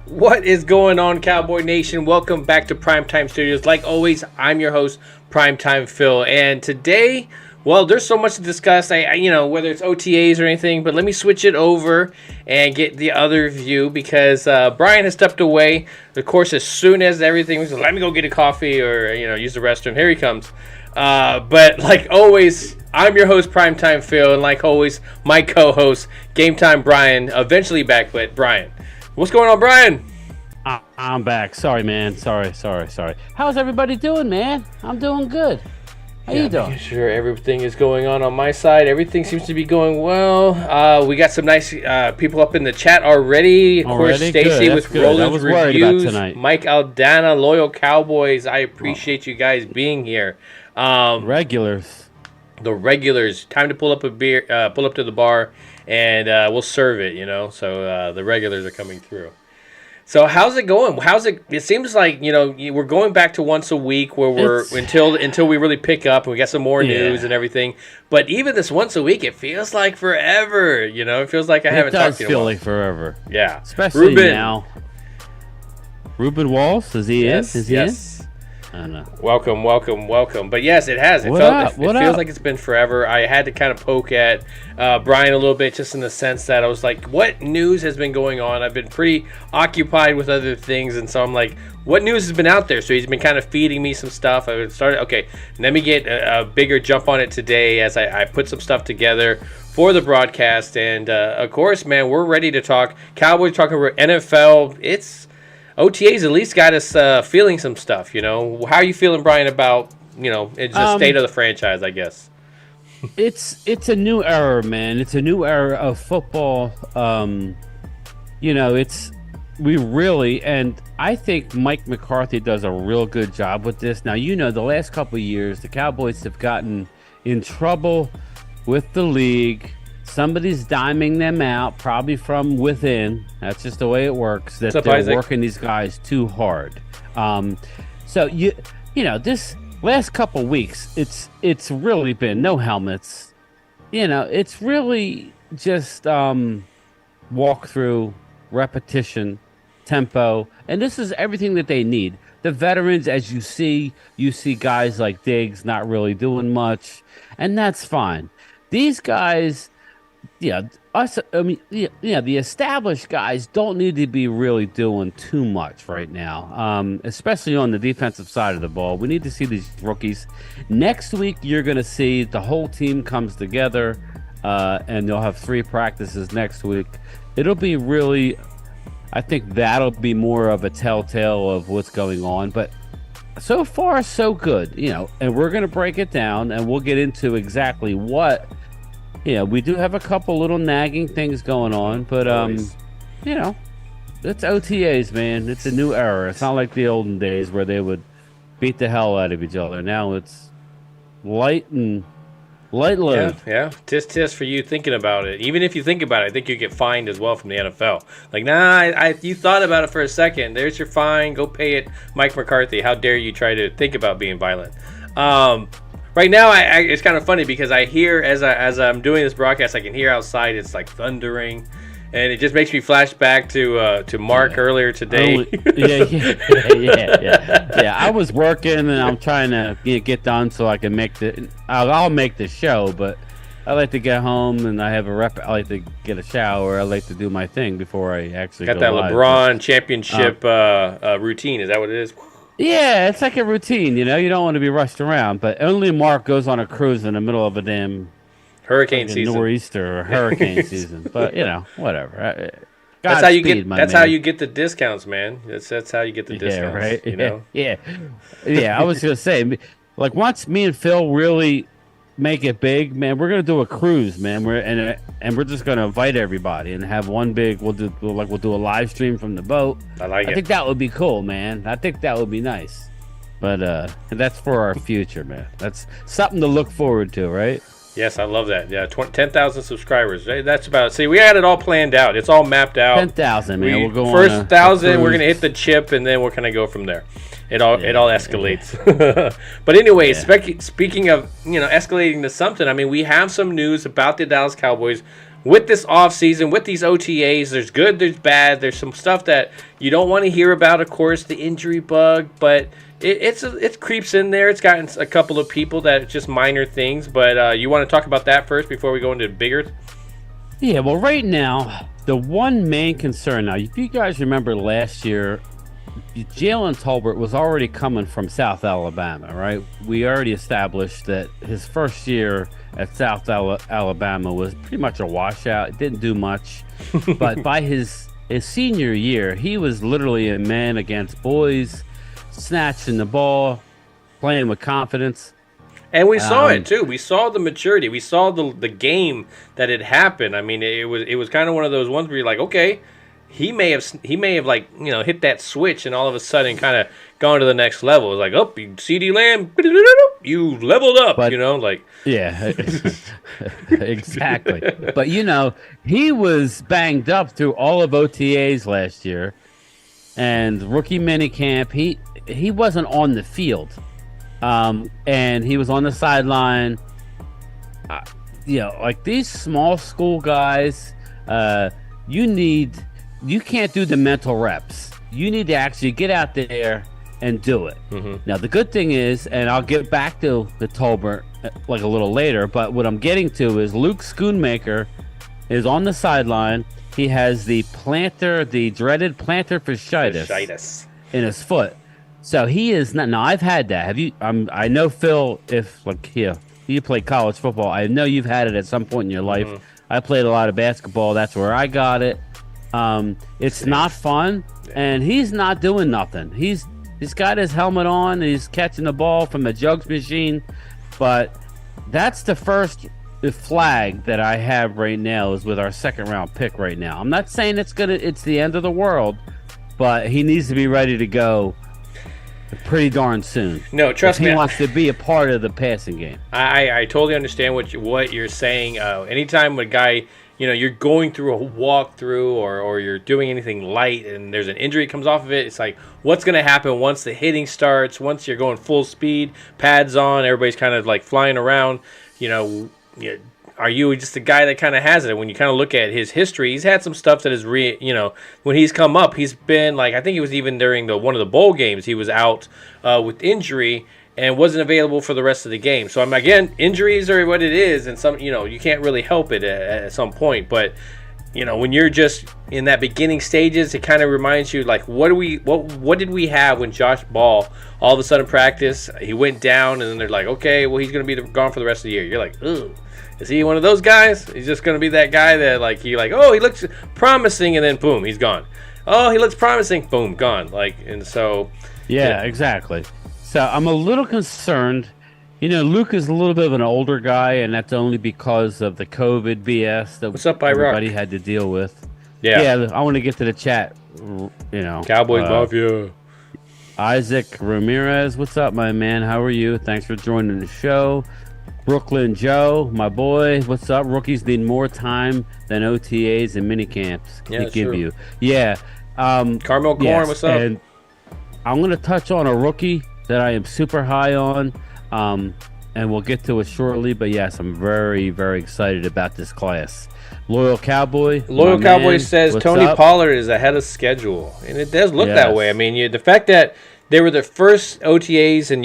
What is going on, Cowboy Nation? Welcome back to Primetime Studios. Like always, I'm your host, Primetime Phil, and today, well, there's so much to discuss. Whether it's OTAs or anything, but let me switch it over and get the other view because Bryan has stepped away. Of course, as soon as everything was, let me go get a coffee or use the restroom. Here he comes. But like always, I'm your host, Primetime Phil, and like always, my co-host, GameTime Bryan, eventually back, but Bryan. What's going on, Bryan? I'm back. Sorry, man. Sorry. How's everybody doing, man? I'm doing good. How you doing? Making sure everything is going on my side. Everything seems to be going well. We got some nice people up in the chat already. Of course, Stacy with Roland's Reviews. Mike Aldana, Loyal Cowboys. I appreciate you guys being here. Regulars. The regulars. Time to pull up a beer. Pull up to the bar. And we'll serve it, So the regulars are coming through. So how's it going? It seems like we're going back to once a week where until we really pick up and we got some more news and everything. But even this once a week, it feels like forever. It feels like I haven't talked to you in a while. It does feel like forever. Yeah, especially Ruben. Now. Ruben Walls, is he in? Is he in? I don't know. Welcome. But yes, it has. It feels like it's been forever. I had to kind of poke at Bryan a little bit, just in the sense that I was like, what news has been going on? I've been pretty occupied with other things, and so I'm like, what news has been out there? So he's been kind of feeding me some stuff. I started, okay, let me get a bigger jump on it today as I put some stuff together for the broadcast. And of course, man, we're ready to talk. Cowboys talking about NFL. OTAs at least got us feeling some stuff, How are you feeling, Bryan, about, it's the state of the franchise, I guess? It's a new era, man. It's a new era of football. And I think Mike McCarthy does a real good job with this. Now, the last couple of years, the Cowboys have gotten in trouble with the league. Somebody's diming them out, probably from within. That's just the way it works. That they're working these guys too hard. So this last couple weeks, it's really been no helmets. It's really just walk through, repetition, tempo, and this is everything that they need. The veterans, as you see guys like Diggs not really doing much, and that's fine. These guys. The established guys don't need to be really doing too much right now, especially on the defensive side of the ball. We need to see these rookies. Next week, you're going to see the whole team comes together, and they'll have 3 practices next week. It'll be really, I think that'll be more of a telltale of what's going on, but so far, so good, and we're going to break it down, and we'll get into exactly what. We do have a couple little nagging things going on, but it's OTAs, man. It's a new era. It's not like the olden days where they would beat the hell out of each other. Now it's light load. Yeah. Tisk for you thinking about it. Even if you think about it, I think you get fined as well from the NFL. Like, you thought about it for a second. There's your fine. Go pay it, Mike McCarthy. How dare you try to think about being violent? Right now, it's kind of funny because I hear as I'm doing this broadcast, I can hear outside it's like thundering, and it just makes me flash back to Mark earlier today. Yeah. I was working and I'm trying to get done so I can make I'll make the show, but I like to get home and I like to get a shower. I like to do my thing before I actually got that live. LeBron championship routine. Is that what it is? Yeah, it's like a routine, you don't want to be rushed around, but only Mark goes on a cruise in the middle of a damn hurricane season, nor'easter or hurricane season. But whatever. That's how you get. That's how you get the discounts, man. That's how you get the discounts. Right. Yeah. I was gonna say, like, once me and Phil really make it big, man, we're gonna do a cruise, man. We're just gonna invite everybody and have one big. We'll do a live stream from the boat. I think that would be cool, man. I think that would be nice. But that's for our future, man. That's something to look forward to, right? Yes, I love that. Yeah, 10,000 subscribers. That's about. See, we had it all planned out. It's all mapped out. 10,000, man. We'll go first on 1,000. We're gonna hit the chip, and then we're gonna go from there. It all escalates. Yeah. But anyway, speaking of escalating to something. I mean, we have some news about the Dallas Cowboys. with this offseason, with these OTAs, there's good, there's bad, there's some stuff that you don't want to hear about, of course, the injury bug, but it creeps in there. It's gotten a couple of people that it's just minor things, but you want to talk about that first before we go into bigger? Yeah, well, right now, the one main concern now, if you guys remember last year, Jalen Tolbert was already coming from South Alabama, right? We already established that his first year at South Alabama was pretty much a washout. It didn't do much. But by his senior year, he was literally a man against boys, snatching the ball, playing with confidence. And we saw it too. We saw the maturity. We saw the game that had happened. I mean, it was kind of one of those ones where you're like, okay, he may have like, you know, hit that switch and all of a sudden kind of gone to the next level. It's like, oh, CD Lamb, you leveled up, but, you know, like. Yeah, exactly. But, you know, he was banged up through all of OTAs last year and rookie minicamp. He wasn't on the field, and he was on the sideline. You know, like these small school guys, you can't do the mental reps. You need to actually get out there and do it. Mm-hmm. Now, the good thing is, and I'll get back to the Tolbert like a little later, but what I'm getting to is Luke Schoonmaker is on the sideline. He has the dreaded plantar fasciitis in his foot. So he is not. Now, I've had that. Have you? I know, Phil, if like here, you play college football, I know you've had it at some point in your life. Mm-hmm. I played a lot of basketball. That's where I got it. It's not fun, and he's not doing nothing. He's got his helmet on, and he's catching the ball from the jugs machine, but that's the first flag that I have right now is with our second round pick right now. I'm not saying it's the end of the world, but he needs to be ready to go pretty darn soon. No, trust me. He wants to be a part of the passing game. I totally understand what you're saying. Anytime a guy, you know, you're going through a walkthrough or you're doing anything light and there's an injury comes off of it, it's like, what's going to happen once the hitting starts, once you're going full speed, pads on, everybody's kind of like flying around, you know, are you just a guy that kind of has it? When you kind of look at his history, he's had some stuff that is when he's come up, he's been like, I think it was even during one of the bowl games, he was out with injury and wasn't available for the rest of the game. So again, injuries are what it is, and some, you know, you can't really help it at some point. But you know, when you're just in that beginning stages, it kind of reminds you like, what did we have when Josh Ball all of a sudden practice, he went down, and then they're like, okay, well, he's going to be gone for the rest of the year. You're like, ugh. Is he one of those guys? He's just going to be that guy that oh, he looks promising, and then boom, he's gone. Oh, he looks promising, boom, gone. And so. Yeah, exactly. So I'm a little concerned. You know, Luke is a little bit of an older guy, and that's only because of the COVID BS that What's up, everybody had to deal with. Yeah, I want to get to the chat. You know, Cowboys Mafia. Isaac Ramirez, what's up, my man? How are you? Thanks for joining the show. Brooklyn Joe, my boy, what's up? Rookies need more time than OTAs and minicamps can give you. Yeah. Carmel Corn, what's up? And I'm going to touch on a rookie that I am super high on, and we'll get to it shortly. But yes, I'm very, very excited about this class. Loyal Cowboy says Tony Pollard is ahead of schedule, and it does look that way. I mean, the fact that they were the first OTAs, and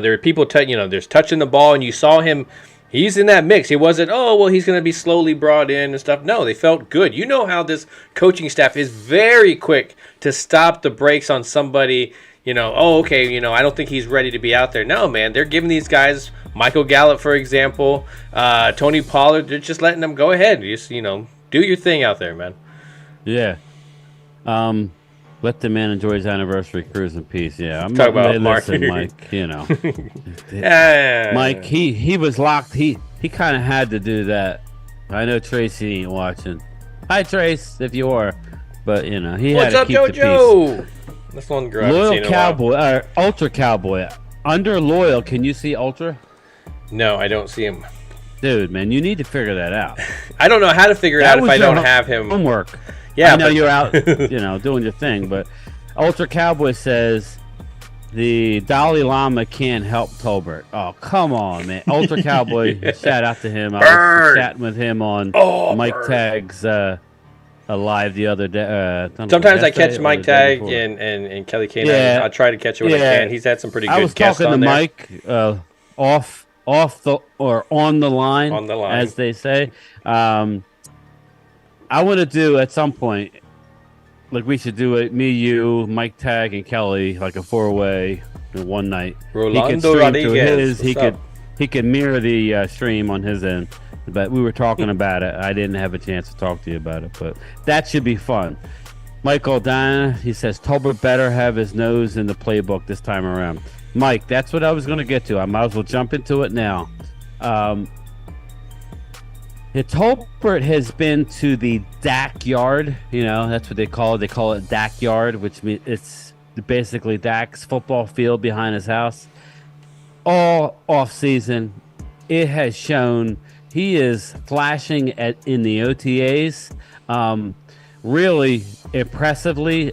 there were people, there's touching the ball, and you saw him. He's in that mix. He wasn't, he's going to be slowly brought in and stuff. No, they felt good. You know how this coaching staff is very quick to stop the brakes on somebody. I don't think he's ready to be out there. No, man, they're giving these guys, Michael Gallup, for example, Tony Pollard, they're just letting them go ahead. Just, do your thing out there, man. Yeah. Let the man enjoy his anniversary cruise in peace. Yeah. I'm talking about Mark. Mike, Yeah. Mike, he was locked. He kind of had to do that. I know Tracy ain't watching. Hi, Trace, if you are. But, he had to keep the peace. What's up, JoJo? That's one girl Loyal Cowboy, Ultra Cowboy. Under Loyal, can you see Ultra? No, I don't see him. Dude, man, you need to figure that out. I don't know how to figure it out if I don't have him. Homework. Yeah, I know you're out, doing your thing, but Ultra Cowboy says the Dalai Lama can't help Tolbert. Oh, come on, man. Ultra Cowboy, shout out to him. I was chatting with him on Mike Tagg's live the other day. Sometimes I catch Mike Tagg and Kelly Kane. Yeah. I try to catch it when I can. He's had some pretty good guests on there. I was talking to Mike off the or on the line, as they say. I want to do at some point, like we should do it, me, you, Mike Tagg, and Kelly, like a 4-way one night. Rolando Rodriguez. He could mirror the stream on his end. But we were talking about it. I didn't have a chance to talk to you about it, but that should be fun. Michael Dana, he says, Tolbert better have his nose in the playbook this time around. Mike, that's what I was going to get to. I might as well jump into it now. Tolbert has been to the Dak yard. That's what they call it. They call it Dak yard, which means it's basically Dak's football field behind his house. All off season, it has shown he is flashing in the OTAs, really impressively.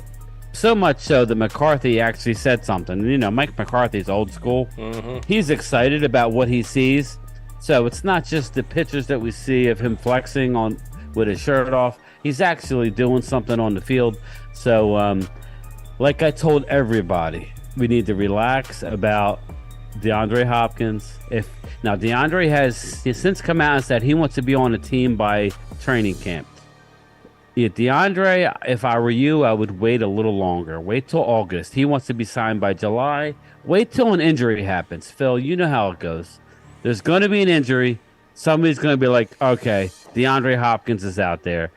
So much so that McCarthy actually said something. Mike McCarthy's old school. Mm-hmm. He's excited about what he sees. So it's not just the pictures that we see of him flexing on with his shirt off. He's actually doing something on the field. So, like I told everybody, we need to relax about DeAndre Hopkins. Now DeAndre has since come out and said he wants to be on a team by training camp. DeAndre, if I were you, I would wait a little longer. Wait till August. He wants to be signed by July. Wait till an injury happens. Phil, you know how it goes. There's going to be an injury. Somebody's going to be like, okay, DeAndre Hopkins is out there.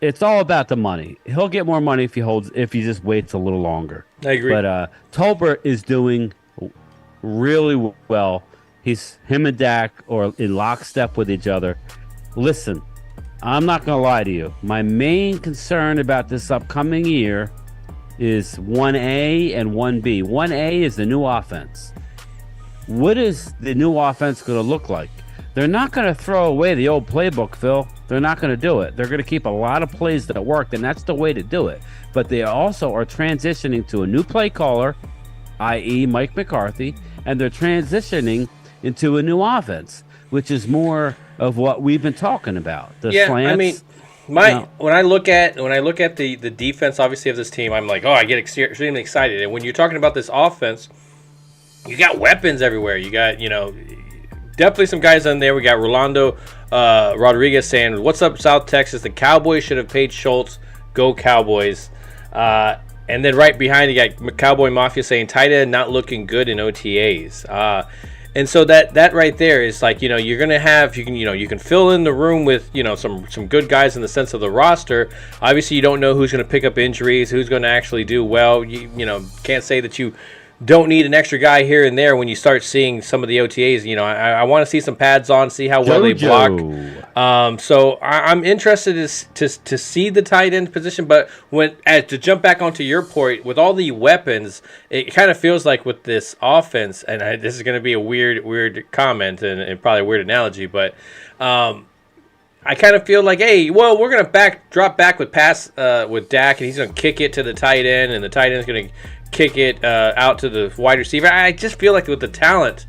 It's all about the money. He'll get more money if he just waits a little longer. I agree. But Tolbert is doing really well. Him and Dak are in lockstep with each other. Listen, I'm not going to lie to you. My main concern about this upcoming year is 1A and 1B. 1A is the new offense. What is the new offense going to look like? They're not going to throw away the old playbook, Phil. They're not going to do it. They're going to keep a lot of plays that worked, and that's the way to do it. But they also are transitioning to a new play caller, i.e. Mike McCarthy, and they're transitioning into a new offense, which is more of what we've been talking about. Slants. I mean, when I look at the defense, obviously, of this team, I'm like, I get extremely excited. And when you're talking about this offense, you got weapons everywhere. You got, definitely some guys on there. We got Rolando Rodriguez saying, "What's up, South Texas? The Cowboys should have paid Schultz. Go Cowboys." And then right behind, you got Cowboy Mafia saying, "Tight end not looking good in OTAs." And so that right there is like, you're gonna have you can fill in the room with some good guys in the sense of the roster. Obviously, you don't know who's gonna pick up injuries, who's gonna actually do well. You can't say that you don't need an extra guy here and there when you start seeing some of the OTAs. I want to see some pads on, see how well they block. So I'm interested to see the tight end position. But to jump back onto your point, with all the weapons, it kind of feels like with this offense, and this is going to be a weird comment and probably a weird analogy, but I kind of feel like, hey, well, we're going to drop back with with Dak, and he's going to kick it to the tight end, and the tight end is going to kick it out to the wide receiver. I just feel like with the talent,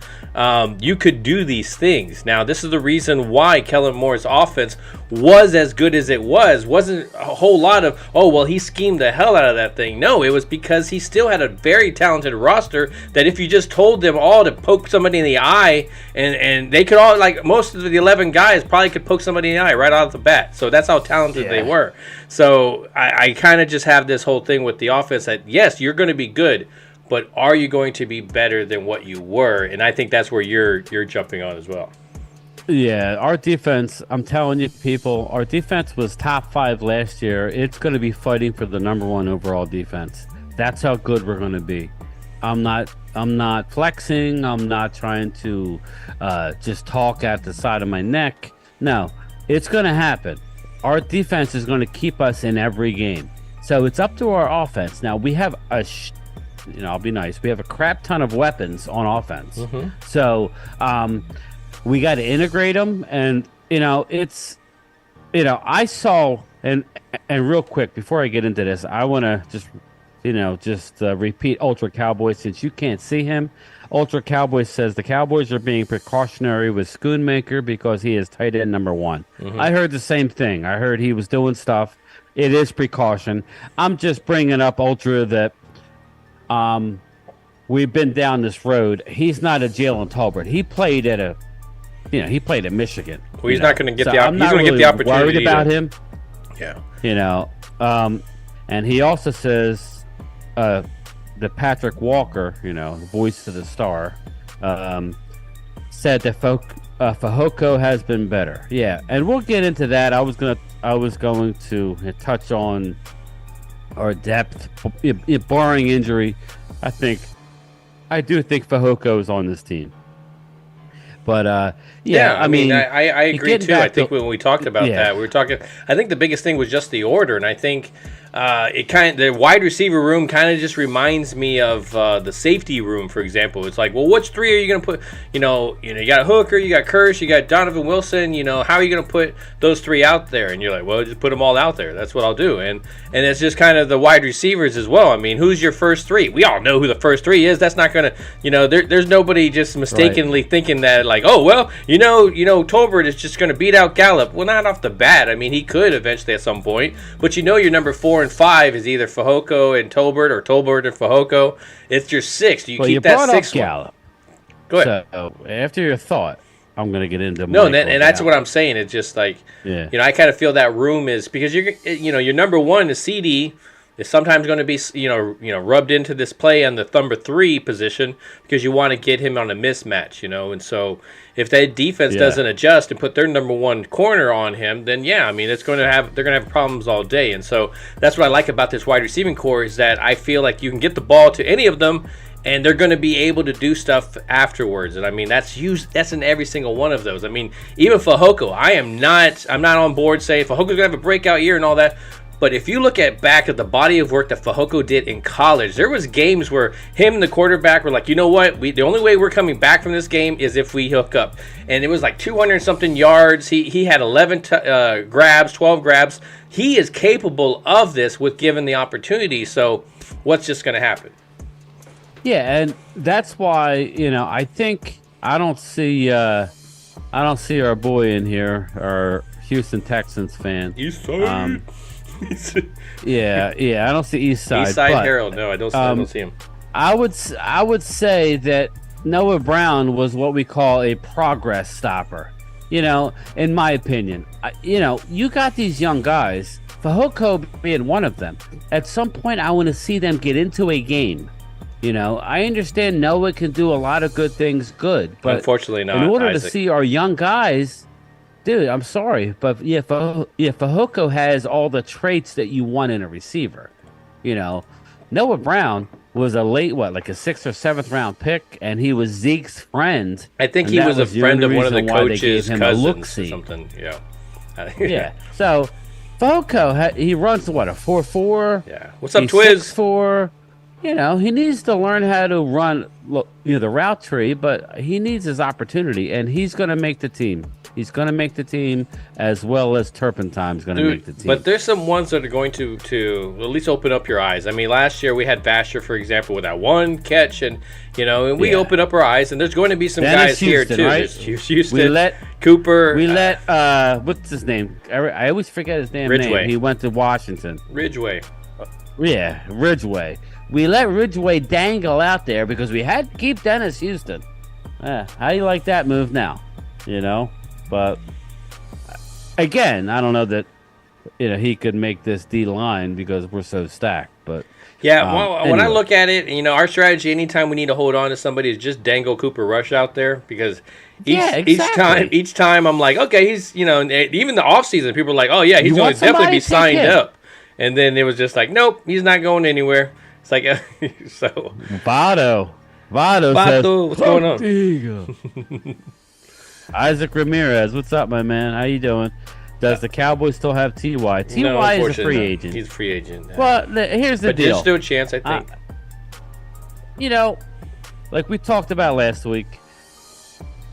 you could do these things. Now, this is the reason why Kellen Moore's offense was as good as it was. Wasn't a whole lot of, he schemed the hell out of that thing. No, it was because he still had a very talented roster that if you just told them all to poke somebody in the eye, and they could all, like most of the 11 guys probably could poke somebody in the eye right off the bat. So that's how talented they were. So I kind of just have this whole thing with the offense that, yes, you're going to be good, but are you going to be better than what you were? And I think that's where you're jumping on as well. Yeah, our defense, I'm telling you, people, our defense was top 5 last year. It's going to be fighting for the number 1 overall defense. That's how good we're going to be. I'm not flexing. I'm not trying to just talk at the side of my neck. No, it's going to happen. Our defense is going to keep us in every game. So it's up to our offense. Now, we have I'll be nice. We have a crap ton of weapons on offense. Mm-hmm. So we got to integrate them. And, I saw, and real quick, before I get into this, I want to just just repeat Ultra Cowboy since you can't see him. Ultra Cowboy says the Cowboys are being precautionary with Schoonmaker because he is tight end number 1. Mm-hmm. I heard the same thing. I heard he was doing stuff. It is precaution. I'm just bringing up Ultra that we've been down this road. He's not a Jalen Tolbert. He played at Michigan. Well, he's not going to get he's going to get the opportunity. Worried about him. Yeah. And he also says that Patrick Walker, the voice of the star, said that Fehoko has been better. Yeah, and we'll get into that. I was going to touch on our depth, barring injury. I do think Fehoko is on this team. But I mean, I agree too. I think when we talked about that, we were talking. I think the biggest thing was just the order, and I think the wide receiver room kind of just reminds me of the safety room, for example. It's like, well, which 3 are you going to put? You got Hooker, you got Kirsch, you got Donovan Wilson. How are you going to put those 3 out there? And you're like, well, just put them all out there. That's what I'll do. And it's just kind of the wide receivers as well. I mean, who's your first 3? We all know who the first 3 is. That's not going to, there's nobody just mistakenly thinking that like, oh well, Tolbert is just going to beat out Gallup. Well, not off the bat. I mean, he could eventually at some point, but your number 4 and 5 is either Fehoko and Tolbert or Tolbert and Fehoko. It's your 6th. You keep that 6th Gallup. Go ahead. So after your thought, I'm going to get into and that's what I'm saying. It's just like, I kind of feel that room is because your number 1 is CD is sometimes going to be rubbed into this play on the number 3 position because you want to get him on a mismatch, and so if that defense doesn't adjust and put their number 1 corner on him, then they're going to have problems all day. And so that's what I like about this wide receiving core is that I feel like you can get the ball to any of them and they're going to be able to do stuff afterwards. And I mean, that's in every single one of those. I mean, even Fehoko, I'm not on board saying Fehoko's going to have a breakout year and all that. But if you look back at the body of work that Fehoko did in college, there was games where him and the quarterback were like, you know what? The only way we're coming back from this game is if we hook up. And it was like 200-something yards. He had 11 grabs, 12 grabs. He is capable of this with given the opportunity. So what's just going to happen? Yeah, and that's why, I think I don't see our boy in here, our Houston Texans fan. East Side. Yeah, I don't see East Side. East Side Herald. No, I don't see him. I would say that Noah Brown was what we call a progress stopper. In my opinion, you got these young guys, Fehoko being one of them. At some point, I want to see them get into a game. I understand Noah can do a lot of good things good, but unfortunately not. In order Isaac. to see our young guys, dude, I'm sorry, but Fehoko has all the traits that you want in a receiver. Noah Brown was a late, like a 6th or 7th round pick, and he was Zeke's friend. I think he was a friend of one of the coaches' cousins or something. Yeah. Yeah. So Fehoko, he runs what, a 4.4? Yeah. What's up, Twiz? 6'4". He needs to learn how to run the route tree, but he needs his opportunity, and he's going to make the team. He's going to make the team as well as Turpentine's going to make the team. But there's some ones that are going to at least open up your eyes. I mean, last year we had Vasher, for example, with that one catch, and we opened up our eyes. And there's going to be some guys Houston, here too. Right? Houston, Cooper. We let what's his name? I always forget his damn name. He went to Washington. Ridgeway. Yeah, Ridgeway. We let Ridgeway dangle out there because we had to keep Dennis Houston. How do you like that move now? But again, I don't know that he could make this D line because we're so stacked. But anyway. When I look at it, our strategy anytime we need to hold on to somebody is just dangle Cooper Rush out there because each time I'm like, okay, he's even the offseason people are like, oh yeah, he's going to definitely be signed up, and then it was just like, nope, he's not going anywhere. It's like so. Vado says, what's going on? Isaac Ramirez, what's up, my man? How you doing? Does the Cowboys still have T.Y.? T.Y. is a free agent. He's a free agent. Well, here's the deal. There's still a chance, I think. Like we talked about last week,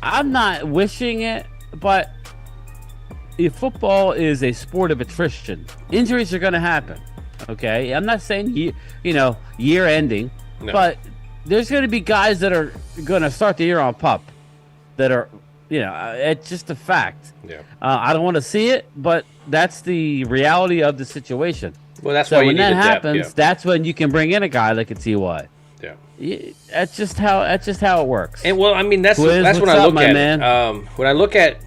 I'm not wishing it, but if football is a sport of attrition, injuries are going to happen. Okay, I'm not saying year ending, but there's going to be guys that are going to start the year on pup that are, it's just a fact. Yeah. I don't want to see it, but that's the reality of the situation. Well, that's why you when need that depth, happens, that's when you can bring in a guy that can see why. Yeah. That's just how it works. And well, I mean, that's when I look at it. When I look at,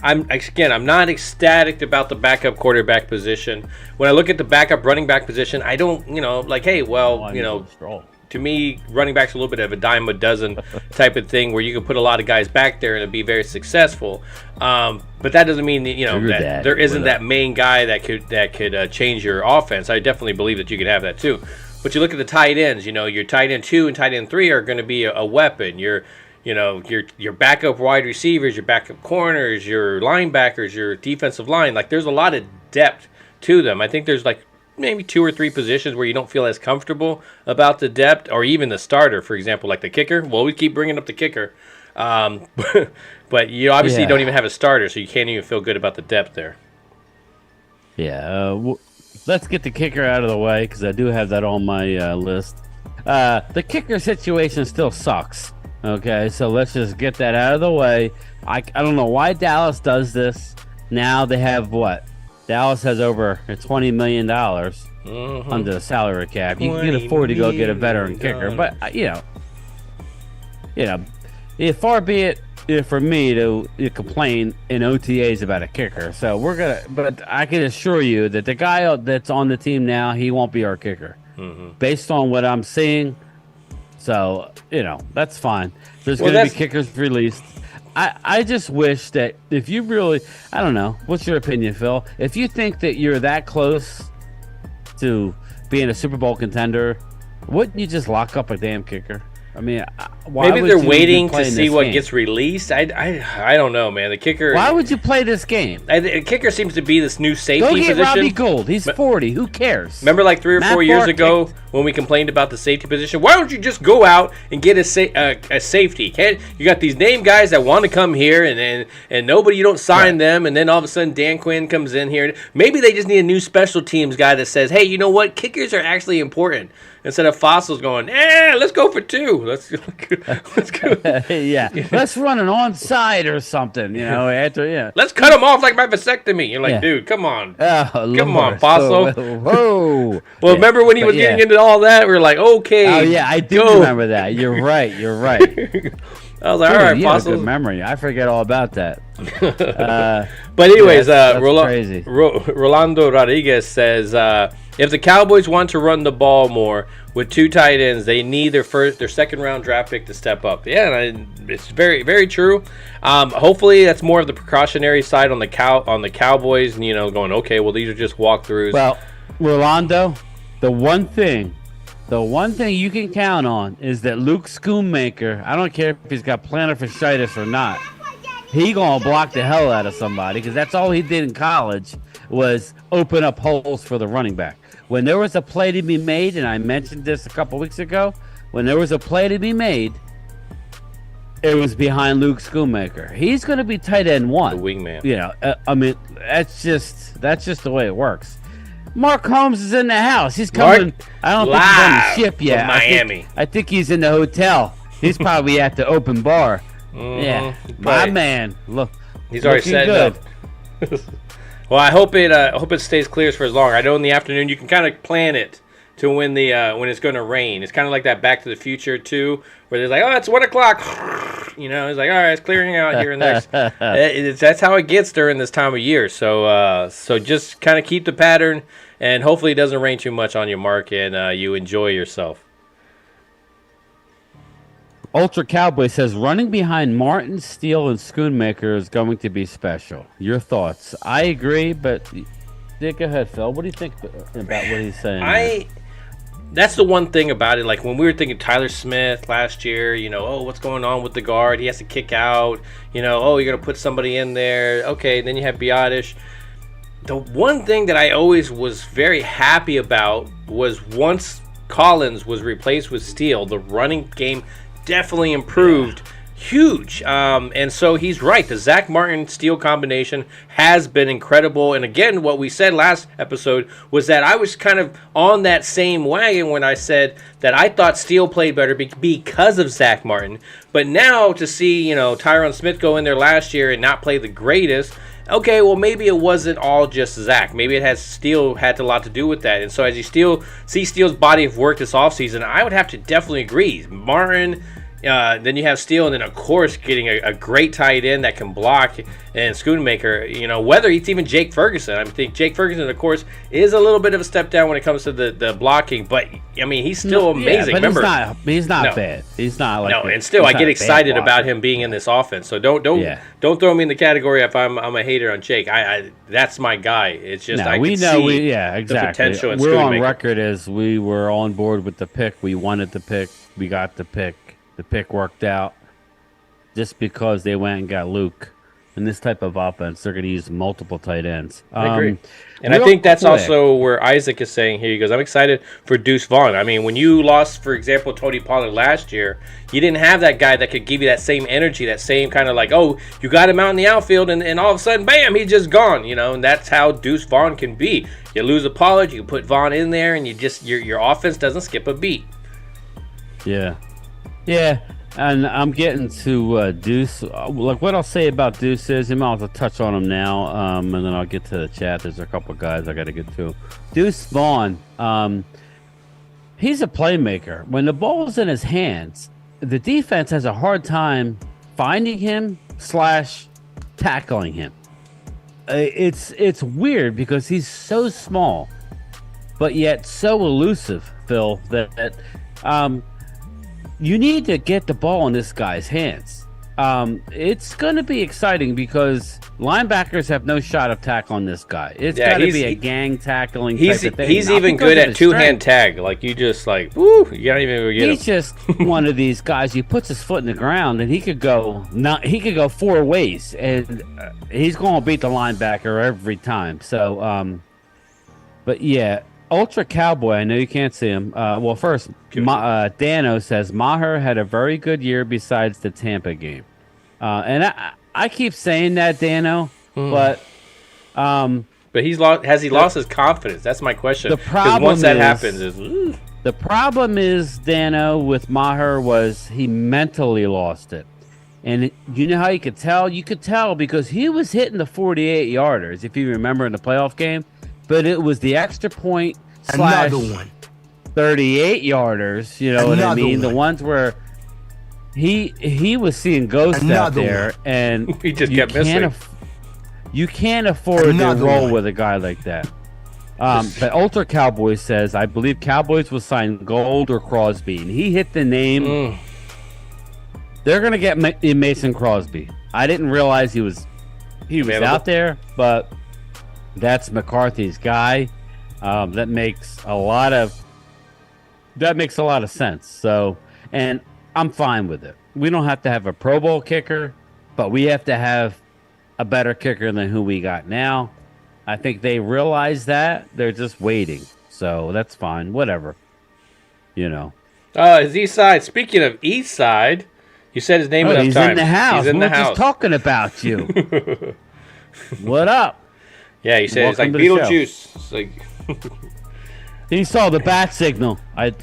I'm not ecstatic about the backup quarterback position. When I look at the backup running back position, I don't, to me, running back's a little bit of a dime a dozen type of thing where you can put a lot of guys back there and it'd be very successful. But that doesn't mean that there isn't that main guy that could change your offense. I definitely believe that you could have that too. But you look at the tight ends. Your tight end 2 and tight end 3 are going to be a weapon. Your backup wide receivers, your backup corners, your linebackers, your defensive line. Like, there's a lot of depth to them. I think there's like maybe 2 or 3 positions where you don't feel as comfortable about the depth, or even the starter, for example, like the kicker. Well, we keep bringing up the kicker, but you obviously don't even have a starter, so you can't even feel good about the depth there. Yeah. Let's get the kicker out of the way because I do have that on my list. The kicker situation still sucks. Okay, so let's just get that out of the way. I don't know why Dallas does this. Now they have what? Dallas has over $20 million under the salary cap. You can afford to go get a veteran kicker, but far be it for me to complain in OTAs about a kicker. So but I can assure you that the guy that's on the team now, he won't be our kicker, based on what I'm seeing. So that's fine. There's going to be kickers released. I just wish that if you really, I don't know, what's your opinion, Phil? If you think that you're that close to being a Super Bowl contender, wouldn't you just lock up a damn kicker? I mean, why maybe they're waiting to see what gets released. I don't know, man. The kicker. Why would you play this game? The kicker seems to be this new safety position. Go get Robbie Gould. He's 40. Who cares? Remember, like 3 or 4 years ago when we complained about the safety position? Why don't you just go out and get a safety? You got these name guys that want to come here, and nobody, you don't sign them, and then all of a sudden Dan Quinn comes in here. Maybe they just need a new special teams guy that says, hey, you know what? Kickers are actually important. Instead of Fossils going, let's go for 2. Let's go. Let's run an onside or something, after. Let's cut them off like my vasectomy. You're like, dude, come on. Come on, Fossil. Whoa. Well, remember when he was getting into all that? We were like, okay. Oh, yeah, I do remember that. You're right. I was like, all right, Fossil. Good memory. I forget all about that. But anyways, that's crazy. Rolando Rodriguez says, if the Cowboys want to run the ball more with 2 tight ends, they need their second round draft pick to step up. Yeah, and it's very, very true. Hopefully, that's more of the precautionary side on the Cowboys, and going, okay, well, these are just walkthroughs. Well, Rolando, the one thing you can count on is that Luke Schoonmaker, I don't care if he's got plantar fasciitis or not, he gonna block the hell out of somebody, because that's all he did in college was open up holes for the running back. When there was a play to be made, and I mentioned this a couple weeks ago, when there was a play to be made, it was behind Luke Schoonmaker. He's going to be tight end 1. The wingman. I mean, that's just the way it works. Mark Holmes is in the house. He's coming. I don't think he's on the ship yet. Miami. I think he's in the hotel. He's probably at the open bar. Yeah, my man. Look, he's already setting up. Well, I hope it stays clear for as long. I know in the afternoon you can kind of plan it to when it's going to rain. It's kind of like that Back to the Future 2, where they're like, oh, it's 1 o'clock. It's like, all right, it's clearing out here and there. That's how it gets during this time of year. So just kind of keep the pattern, and hopefully it doesn't rain too much on you, Mark, and you enjoy yourself. Ultra Cowboy says running behind Martin, Steele, and Schoonmaker is going to be special. Your thoughts? I agree, but go ahead, Phil. What do you think about what he's saying? That's the one thing about it. Like when we were thinking Tyler Smith last year, what's going on with the guard? He has to kick out. You're going to put somebody in there. Okay, then you have Biotish. The one thing that I always was very happy about was once Collins was replaced with Steele, the running game definitely improved huge. And so he's right. The Zach Martin Steele combination has been incredible. And again, what we said last episode was that I was kind of on that same wagon when I said that I thought Steele played better because of Zach Martin. But now to see, Tyron Smith go in there last year and not play the greatest, okay, well, maybe it wasn't all just Zach. Maybe it has Steele had a lot to do with that. And so as you see Steele's body of work this offseason, I would have to definitely agree. Martin, then you have Steele, and then, of course, getting a great tight end that can block and Schoonmaker. Whether it's even Jake Ferguson. I think Jake Ferguson, of course, is a little bit of a step down when it comes to the blocking. But, he's still amazing. But Remember, he's not bad. He's not like no, and still, I get excited about him being in this offense. So don't throw me in the category if I'm a hater on Jake. That's my guy. It's just exactly. The potential in We're on Schoonmaker. record as we were on board with the pick. We wanted the pick. We got the pick. The pick worked out just because they went and got Luke. In this type of offense, they're going to use multiple tight ends. I agree. And I think that's also where Isaac is saying here. He goes, I'm excited for Deuce Vaughn. I mean, when you lost, for example, Tony Pollard last year, you didn't have that guy that could give you that same energy, that same kind of like, oh, you got him out in the outfield, and all of a sudden, bam, he's just gone. And that's how Deuce Vaughn can be. You lose a Pollard, you put Vaughn in there, and your offense doesn't skip a beat. Yeah, and I'm getting to Deuce. Like what I'll say about Deuce is, I'm going to touch on him now, and then I'll get to the chat. There's a couple of guys I got to get to. Deuce Vaughn, he's a playmaker. When the ball's in his hands, the defense has a hard time finding him / tackling him. It's weird because he's so small, but yet so elusive, Phil, that you need to get the ball in this guy's hands. It's going to be exciting because linebackers have no shot of tackling this guy. It's got to be a gang tackling type of thing. He's even good at two-hand tag. Like, you just like, woo, you don't even get him. He's just one of these guys. He puts his foot in the ground, and he could go 4 ways, and he's going to beat the linebacker every time. So, but yeah. Ultra Cowboy, I know you can't see him. Well, first, Dano says Maher had a very good year besides the Tampa game. And I keep saying that, Dano, but he's lost. Has he lost his confidence? That's my question. The problem once that happens is the problem is, Dano, with Maher was he mentally lost it. And you know how you could tell? You could tell because he was hitting the 48-yarders, if you remember in the playoff game. But it was the extra point / 38-yarders, you know what I mean? The ones where he was seeing ghosts out there, and he just kept missing. You can't afford to roll with a guy like that. But Ultra Cowboy says, I believe Cowboys will sign Gold or Crosby, and he hit the name. They're gonna get Mason Crosby. I didn't realize he was out there, but that's McCarthy's guy. That makes a lot of sense. So, and I'm fine with it. We don't have to have a Pro Bowl kicker, but we have to have a better kicker than who we got now. I think they realize that. They're just waiting. So that's fine. Whatever. His East Side. Speaking of East Side, you said his name enough times. He's in the house. He's in the house. Just talking about you. What up? Yeah, he said it's like Beetlejuice. It's like he saw the bat signal. I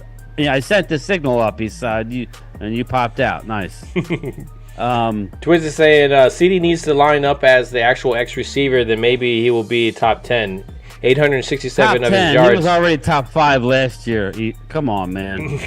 sent the signal up. He saw you, and you popped out. Nice. Twins is saying CD needs to line up as the actual X receiver. Then maybe he will be top 10. 867 of his yards. He was already top 5 last year. Come on, man.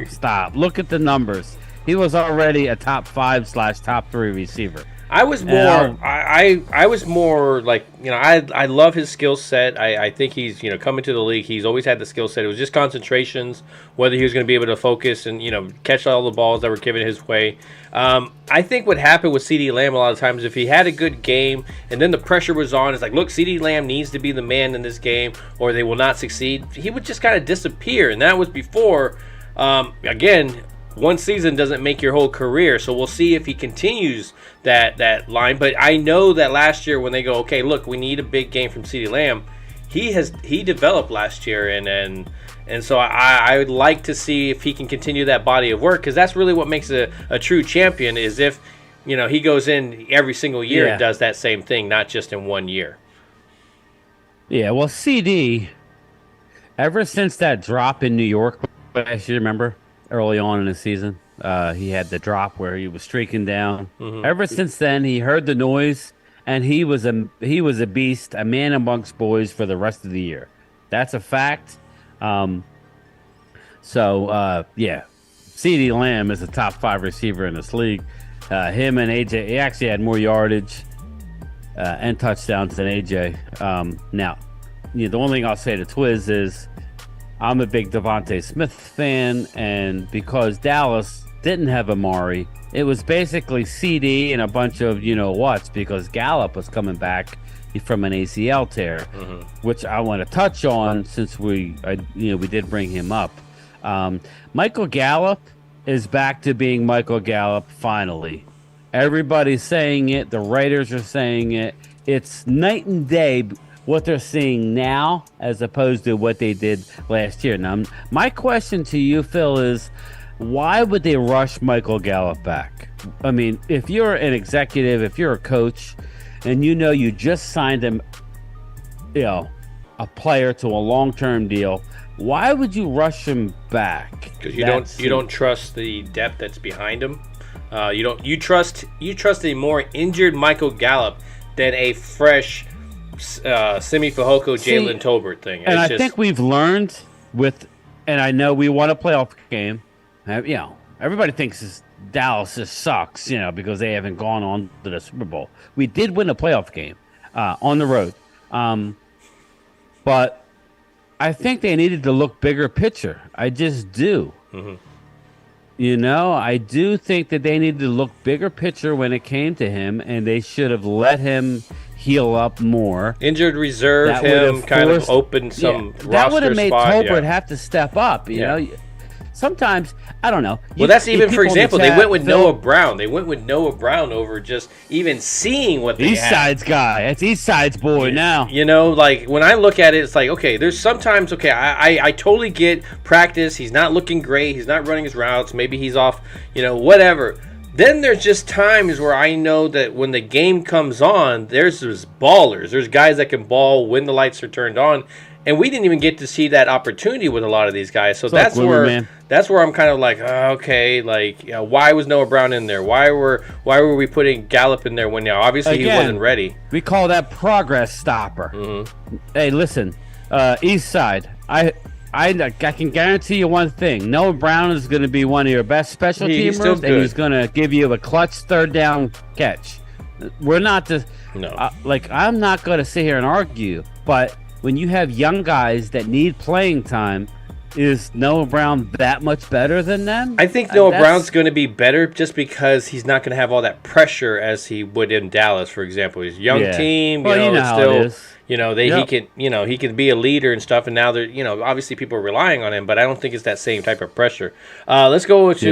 Stop. Look at the numbers. He was already a top 5 / top 3 receiver. I was more. I was more like I love his skill set. I think he's coming to the league. He's always had the skill set. It was just concentrations, whether he was going to be able to focus and catch all the balls that were given his way. I think what happened with CeeDee Lamb a lot of times, if he had a good game and then the pressure was on, it's like, look, CeeDee Lamb needs to be the man in this game, or they will not succeed. He would just kind of disappear, and that was before. Again, one season doesn't make your whole career, so we'll see if he continues that line. But I know that last year when they go, okay, look, we need a big game from CeeDee Lamb, he developed last year, and so I would like to see if he can continue that body of work, because that's really what makes a true champion, is if he goes in every single year and does that same thing, not just in 1 year. Yeah, well, CD, ever since that drop in New York last year, remember, early on in the season, he had the drop where he was streaking down. Mm-hmm. Ever since then, he heard the noise, and he was a beast, a man amongst boys for the rest of the year. That's a fact. CeeDee Lamb is a top 5 receiver in this league. Him and AJ, he actually had more yardage and touchdowns than AJ. Now, the only thing I'll say to Twiz is I'm a big Devontae Smith fan, and because Dallas didn't have Amari, it was basically CD and a bunch of whats, because Gallup was coming back from an ACL tear, which I want to touch on since we did bring him up. Michael Gallup is back to being Michael Gallup finally. Everybody's saying it. The writers are saying it. It's night and day what they're seeing now as opposed to what they did last year. Now, my question to you, Phil, is why would they rush Michael Gallup back? I mean, if you're an executive, if you're a coach, and you just signed him, a player to a long-term deal, why would you rush him back? Because you don't trust the depth that's behind him. You trust a more injured Michael Gallup than a fresh Simi Fehoko, Jalen Tolbert thing. And I think we've learned and I know we won a playoff game. Everybody thinks Dallas just sucks, because they haven't gone on to the Super Bowl. We did win a playoff game on the road. But I think they needed to look bigger picture. I just do. Mm-hmm. I do think that they needed to look bigger picture when it came to him, and they should have let him heal up more. Injured reserve him, kind of opened some roster spot. That would have made Tolbert have to step up, you know. Sometimes, I don't know. Well, that's even, for example, they went with Noah Brown. They went with Noah Brown over just even seeing what they had. Eastside's guy. That's Eastside's boy now. Like, when I look at it, it's like, okay, there's sometimes, I totally get practice. He's not looking great. He's not running his routes. Maybe he's off, whatever. Then there's just times where I know that when the game comes on, there's ballers. There's guys that can ball when the lights are turned on. And we didn't even get to see that opportunity with a lot of these guys. So that's where I'm kind of like, why was Noah Brown in there? Why were we putting Gallup in there when obviously he wasn't ready? We call that progress stopper. Mm-hmm. Hey, listen, East Side, I can guarantee you one thing: Noah Brown is going to be one of your best special teamers, and he's going to give you a clutch third down catch. We're not I'm not going to sit here and argue, but when you have young guys that need playing time, is Noah Brown that much better than them? I think Noah Brown's going to be better just because he's not going to have all that pressure as he would in Dallas, for example. He's a young team, he can be a leader and stuff, and now they're, obviously people are relying on him, but I don't think it's that same type of pressure. Let's go to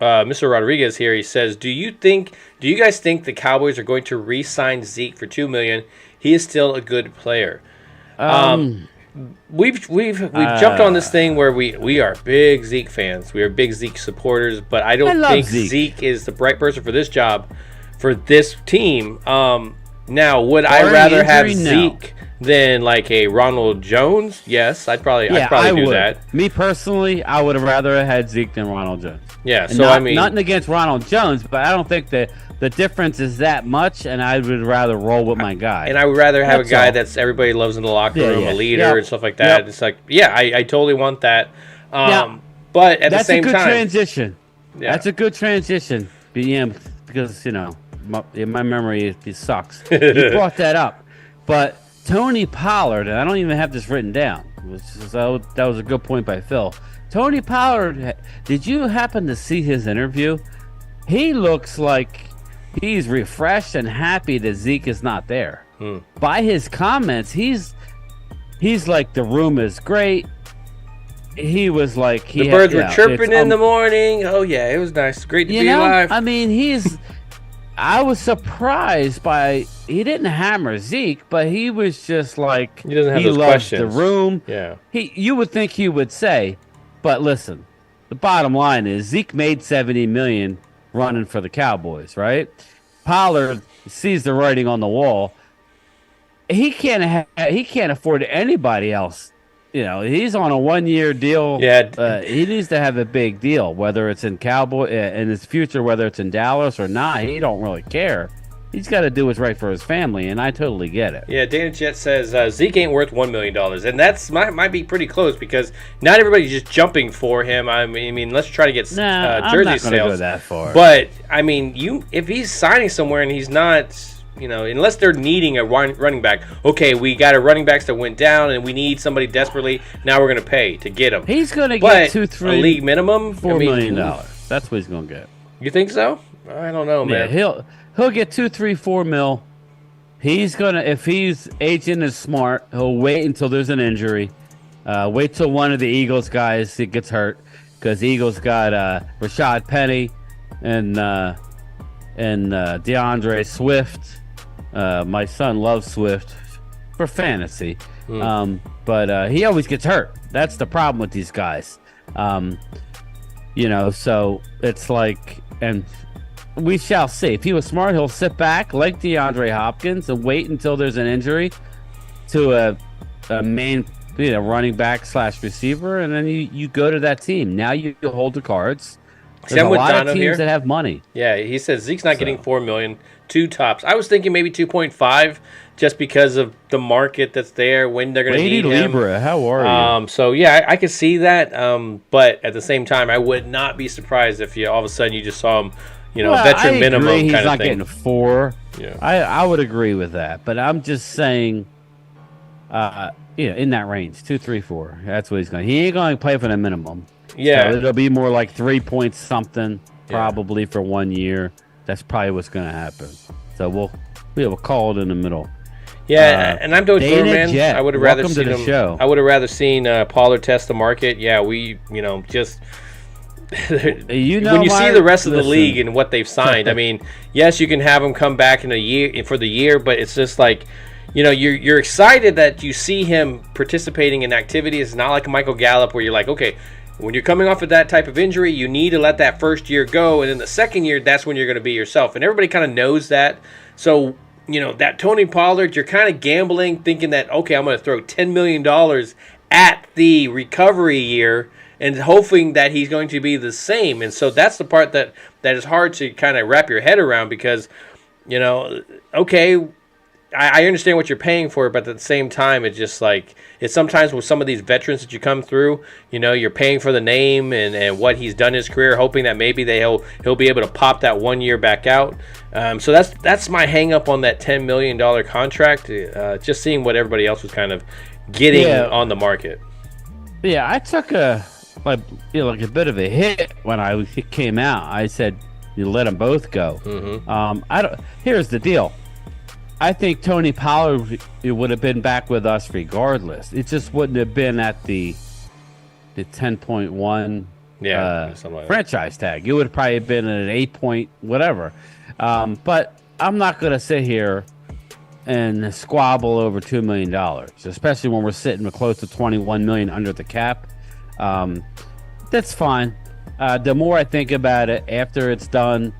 Mr. Rodriguez here. He says, Do you guys think the Cowboys are going to re-sign Zeke for $2 million? He is still a good player. We've jumped on this thing where we are big Zeke fans. We are big Zeke supporters, but I don't think Zeke is the right person for this job, for this team. Now, would I rather have Zeke than like a Ronald Jones? Yes, I'd probably do that. Me personally, I would have rather had Zeke than Ronald Jones. Yeah, nothing against Ronald Jones, but I don't think that the difference is that much, and I would rather roll with my guy. And I would rather have a guy that's everybody loves in the locker room, a leader and stuff like that. Yep. It's like, I totally want that. But at the same time, that's a good transition. Because my memory it sucks. You brought that up, but Tony Pollard, and I don't even have this written down. That was a good point by Phil. Tony Pollard, did you happen to see his interview? He looks like he's refreshed and happy that Zeke is not there. By his comments, he's like, the room is great. He was like, the birds were chirping in the morning. Oh yeah, it was nice. Great to be alive. I mean, I was surprised by he didn't hammer Zeke, but he was just like he doesn't have those loves questions. the room. Yeah, you would think he would say, but listen, the bottom line is Zeke made $70 million running for the Cowboys, right? Pollard sees the writing on the wall. He can't afford anybody else. He's on a 1-year deal. Yeah, he needs to have a big deal, whether it's in Cowboy in his future, whether it's in Dallas or not. He don't really care. He's got to do what's right for his family, and I totally get it. Yeah, Dana Jet says Zeke ain't worth $1 million, and that's might be pretty close because not everybody's just jumping for him. I mean, let's try to get jersey I'm not sales. Go that far. But I mean, if he's signing somewhere and he's not. Unless they're needing a running back. Okay, we got our running backs that went down, and we need somebody desperately. Now we're going to pay to get him. He's going to get a league minimum, $4 million. That's what he's going to get. You think so? I don't know, man. Yeah, he'll get $4 million. He's gonna, if he's agent is smart, he'll wait until there's an injury. Wait till one of the Eagles guys gets hurt, because the Eagles got Rashad Penny and DeAndre Swift. My son loves Swift for fantasy, but he always gets hurt. That's the problem with these guys. So it's like, and we shall see. If he was smart, he'll sit back like DeAndre Hopkins and wait until there's an injury to a main running back / receiver, and then you go to that team. Now you hold the cards. There's a lot of teams that have money. Yeah, he says Zeke's not getting $4 million, 2 tops. I was thinking maybe 2.5, just because of the market that's there, when they're going to need him. Libra, how are you? So yeah, I could see that. But at the same time, I would not be surprised if all of a sudden you just saw him, veteran minimum kind of thing. He's not getting 4. Yeah, I would agree with that, but I'm just saying, in that range, 2, 3, 4. That's what he's going. He ain't going to play for the minimum. Yeah, so it'll be more like 3 points something, probably for 1 year. That's probably what's going to happen. So we'll call it in the middle. Yeah, and I'm Doge man. Jet, I would have rather seen him. Show. I would have rather seen Pollard test the market. Yeah, just when you see the rest of the league and what they've signed. I mean, yes, you can have them come back in a year for the year, but it's just like, you're excited that you see him participating in activities. It's not like Michael Gallup where you're like, okay, when you're coming off of that type of injury, you need to let that first year go, and then the second year, that's when you're going to be yourself. And everybody kind of knows that. So, that Tony Pollard, you're kind of gambling, thinking that, okay, I'm going to throw $10 million at the recovery year and hoping that he's going to be the same. And so that's the part that is hard to kind of wrap your head around because, okay, I understand what you're paying for, but at the same time, it's just like, it's sometimes with some of these veterans that you come through, you're paying for the name and what he's done in his career, hoping that maybe he'll be able to pop that 1 year back out. So that's my hang up on that $10 million contract. Just seeing what everybody else was kind of getting on the market. Yeah, I took a bit of a hit when it came out. I said you let them both go. Mm-hmm. Here's the deal. I think Tony Pollard would have been back with us regardless. It just wouldn't have been at the 10.1 franchise tag. It would have probably been at an 8 point whatever. But I'm not going to sit here and squabble over $2 million, especially when we're sitting close to $21 million under the cap. That's fine. The more I think about it after it's done,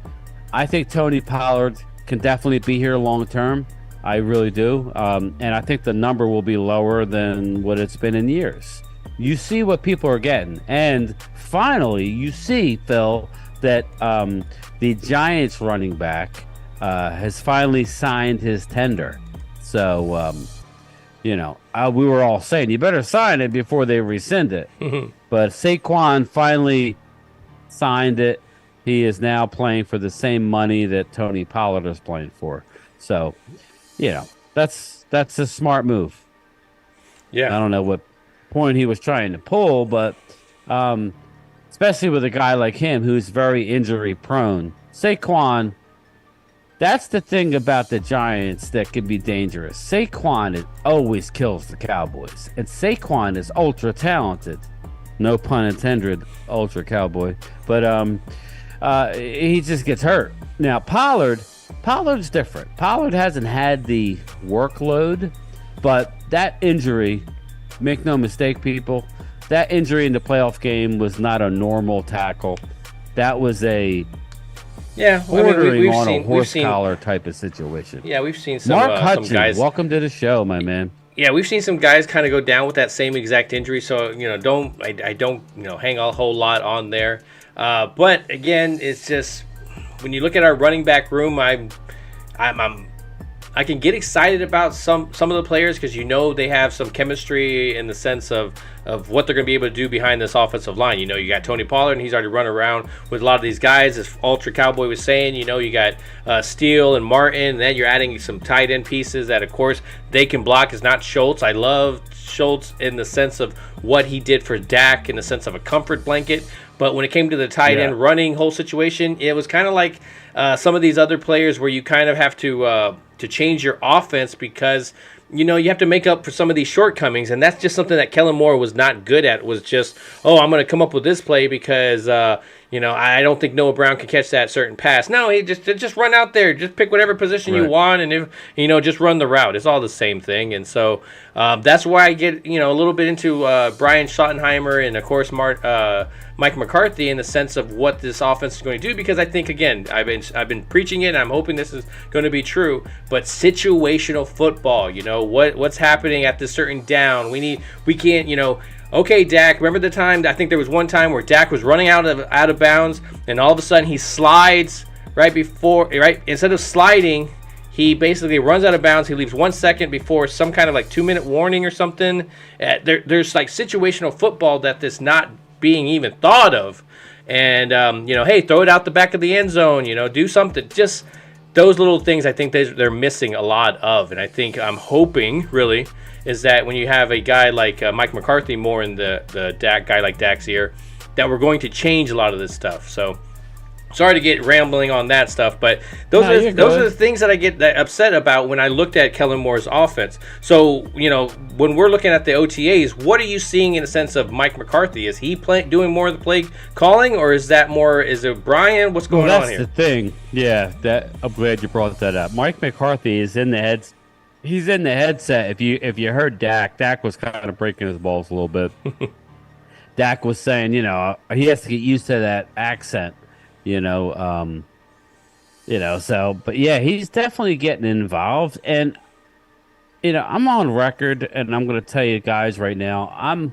I think Tony Pollard can definitely be here long term. I really do. And I think the number will be lower than what it's been in years. You see what people are getting. And finally, you see, Phil, that the Giants running back has finally signed his tender. So, we were all saying, you better sign it before they rescind it. But Saquon finally signed it. He is now playing for the same money that Tony Pollard is playing for. So, that's a smart move. Yeah. I don't know what point he was trying to pull, but especially with a guy like him who's very injury prone. Saquon, that's the thing about the Giants that can be dangerous. Saquon always kills the Cowboys, and Saquon is ultra talented. No pun intended, ultra cowboy. But he just gets hurt. Now, Pollard, Pollard's different. Pollard hasn't had the workload, but that injury, make no mistake, people, that injury in the playoff game was not a normal tackle. That was a bordering on a horse collar type of situation. Yeah, we've seen some, Mark Hutchins, some guys. Welcome to the show, my man. Yeah, we've seen some guys kind of go down with that same exact injury. So I don't hang a whole lot on there. But again, it's just when you look at our running back room, I can get excited about some of the players because they have some chemistry in the sense of what they're going to be able to do behind this offensive line. You got Tony Pollard, and he's already run around with a lot of these guys, as Ultra Cowboy was saying. You got Steele and Martin, and then you're adding some tight end pieces that, of course, they can block. Is not Schultz. I love Schultz in the sense of what he did for Dak in the sense of a comfort blanket. But when it came to the tight end running whole situation, it was kind of like some of these other players where you kind of have to change your offense because you have to make up for some of these shortcomings, and that's just something that Kellen Moore was not good at. Was just, I'm going to come up with this play because I don't think Noah Brown can catch that certain pass. No, he just run out there, just pick whatever position you want, and if just run the route. It's all the same thing, and so that's why I get a little bit into Brian Schottenheimer and of course Mike McCarthy in the sense of what this offense is going to do, because I think, again, I've been preaching it, and I'm hoping this is going to be true, but situational football, what's happening at this certain down. We can't, okay, Dak, remember the time, I think there was one time where Dak was running out of bounds, and all of a sudden he slides instead of sliding, he basically runs out of bounds. He leaves 1 second before some kind of 2-minute warning or something. There's situational football that is not being even thought of, and hey, throw it out the back of the end zone, do something. Just those little things I think they're missing a lot of, and I'm hoping really is that when you have a guy like Mike McCarthy more in the Dak guy like Dak's ear, that we're going to change a lot of this stuff. So sorry to get rambling on that stuff, but those are the things that I get upset about when I looked at Kellen Moore's offense. So, when we're looking at the OTAs, what are you seeing in the sense of Mike McCarthy? Is he doing more of the play calling, or is it Bryan? What's going on here? That's the thing. Yeah, I'm glad you brought that up. Mike McCarthy is in the head. He's in the headset. If you heard Dak was kind of breaking his balls a little bit. Dak was saying, he has to get used to that accent. But yeah, he's definitely getting involved, and I'm on record, and I'm going to tell you guys right now,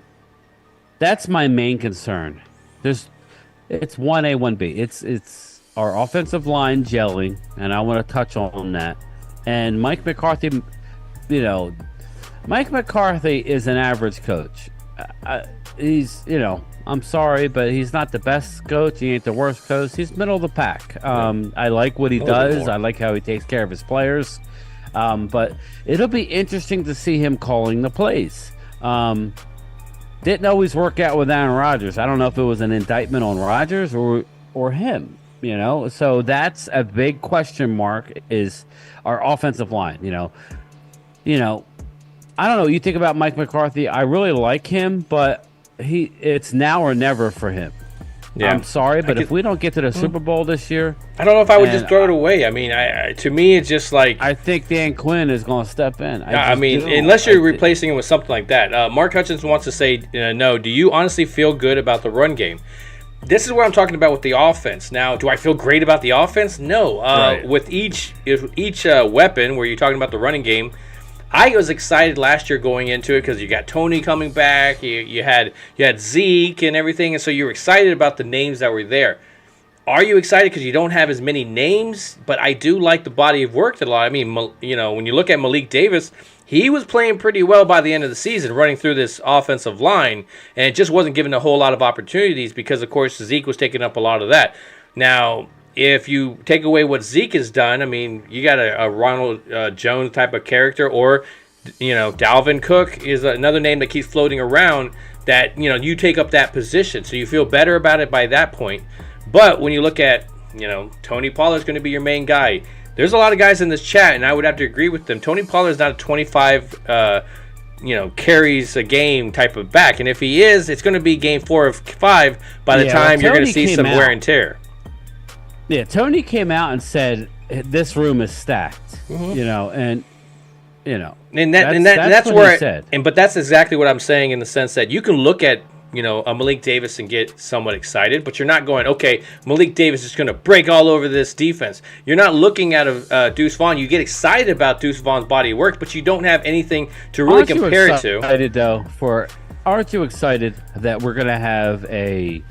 that's my main concern. It's 1A, 1B. It's our offensive line gelling, and I want to touch on that. And Mike McCarthy, Mike McCarthy is an average coach. He's, I'm sorry, but he's not the best coach. He ain't the worst coach. He's middle of the pack. I like what he does. I like how he takes care of his players. But it'll be interesting to see him calling the plays. Didn't always work out with Aaron Rodgers. I don't know if it was an indictment on Rodgers or him. So that's a big question mark, is our offensive line. I don't know. You think about Mike McCarthy. I really like him, but it's now or never for him. Yeah. I'm sorry, but if we don't get to the Super Bowl this year, I don't know if I would just throw it away. I mean, to me, it's just like, I think Dan Quinn is going to step in. Unless you're replacing him with something like that. Mark Hutchins wants to say, no. Do you honestly feel good about the run game? This is what I'm talking about with the offense. Now, do I feel great about the offense? No. Right. With each weapon, where you're talking about the running game, I was excited last year going into it because you got Tony coming back, you had Zeke and everything, and so you were excited about the names that were there. Are you excited because you don't have as many names? But I do like the body of work that a lot. I mean, when you look at Malik Davis, he was playing pretty well by the end of the season, running through this offensive line, and it just wasn't given a whole lot of opportunities because, of course, Zeke was taking up a lot of that. Now, if you take away what Zeke has done, I mean, you got a Ronald Jones type of character, or, Dalvin Cook is another name that keeps floating around that, you take up that position. So you feel better about it by that point. But when you look at, Tony Pollard's going to be your main guy. There's a lot of guys in this chat, and I would have to agree with them. Tony Pollard's not a 25, carries a game type of back. And if he is, it's going to be game 4 of 5 by the time you're going to see some wear and tear. Yeah, Tony came out and said this room is stacked. You know, and that's where but that's exactly what I'm saying, in the sense that you can look at a Malik Davis and get somewhat excited, but you're not going, okay, Malik Davis is going to break all over this defense. You're not looking at a Deuce Vaughn. You get excited about Deuce Vaughn's body of work, but you don't have anything to really compare it to. Aren't you excited that we're going to have a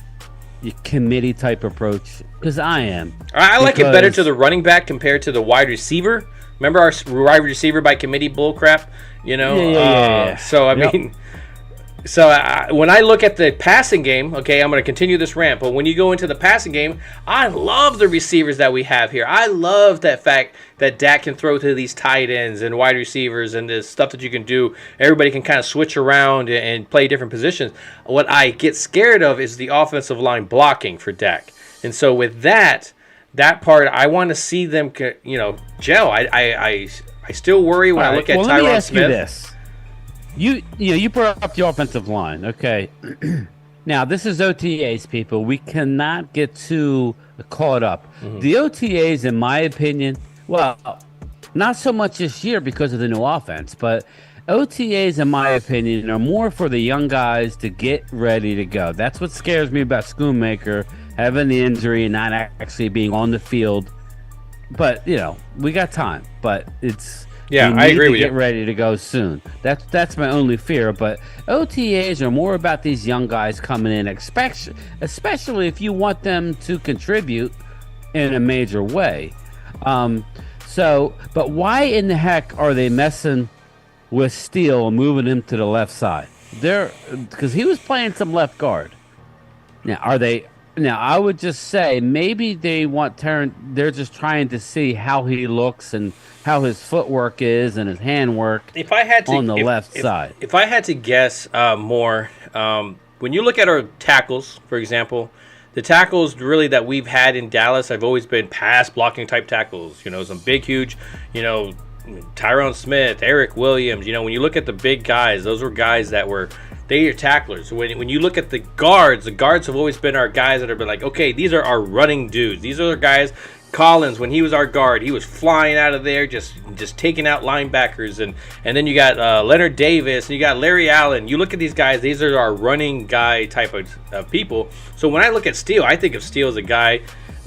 committee type approach? Because I am. I like it better to the running back compared to the wide receiver. Remember our wide receiver by committee bullcrap? Yeah. So I mean. So when I look at the passing game, okay, I'm going to continue this rant, but when you go into the passing game, I love the receivers that we have here. I love that fact that Dak can throw to these tight ends and wide receivers and the stuff that you can do. Everybody can kind of switch around and play different positions. What I get scared of is the offensive line blocking for Dak. And so with that part, I want to see them, gel. I still worry when I look at Tyron Smith. Let me ask you this. You brought up the offensive line, okay? Now, this is OTAs, people. We cannot get too caught up. The OTAs, in my opinion, well, not so much this year because of the new offense, but OTAs, in my opinion, are more for the young guys to get ready to go. That's what scares me about Schoonmaker having the injury and not actually being on the field. But, we got time, but it's... Yeah, I agree with you. Get ready to go soon. That's my only fear. But OTAs are more about these young guys coming in, especially if you want them to contribute in a major way. But why in the heck are they messing with Steele and moving him to the left side? Because he was playing some left guard. Now, I would just say maybe they want they're just trying to see how he looks and how his footwork is and his handwork on the left side. If I had to guess more, when you look at our tackles, for example, the tackles really that we've had in Dallas have always been pass blocking type tackles. Some big, huge, Tyron Smith, Eric Williams. When you look at the big guys, those were guys that were... They are tacklers. When you look at the guards have always been our guys that have been like, okay, these are our running dudes. These are the guys. Collins, when he was our guard, he was flying out of there, just taking out linebackers. And then you got Leonard Davis, and you got Larry Allen. You look at these guys, these are our running guy type of people. So when I look at Steele, I think of Steele as a guy,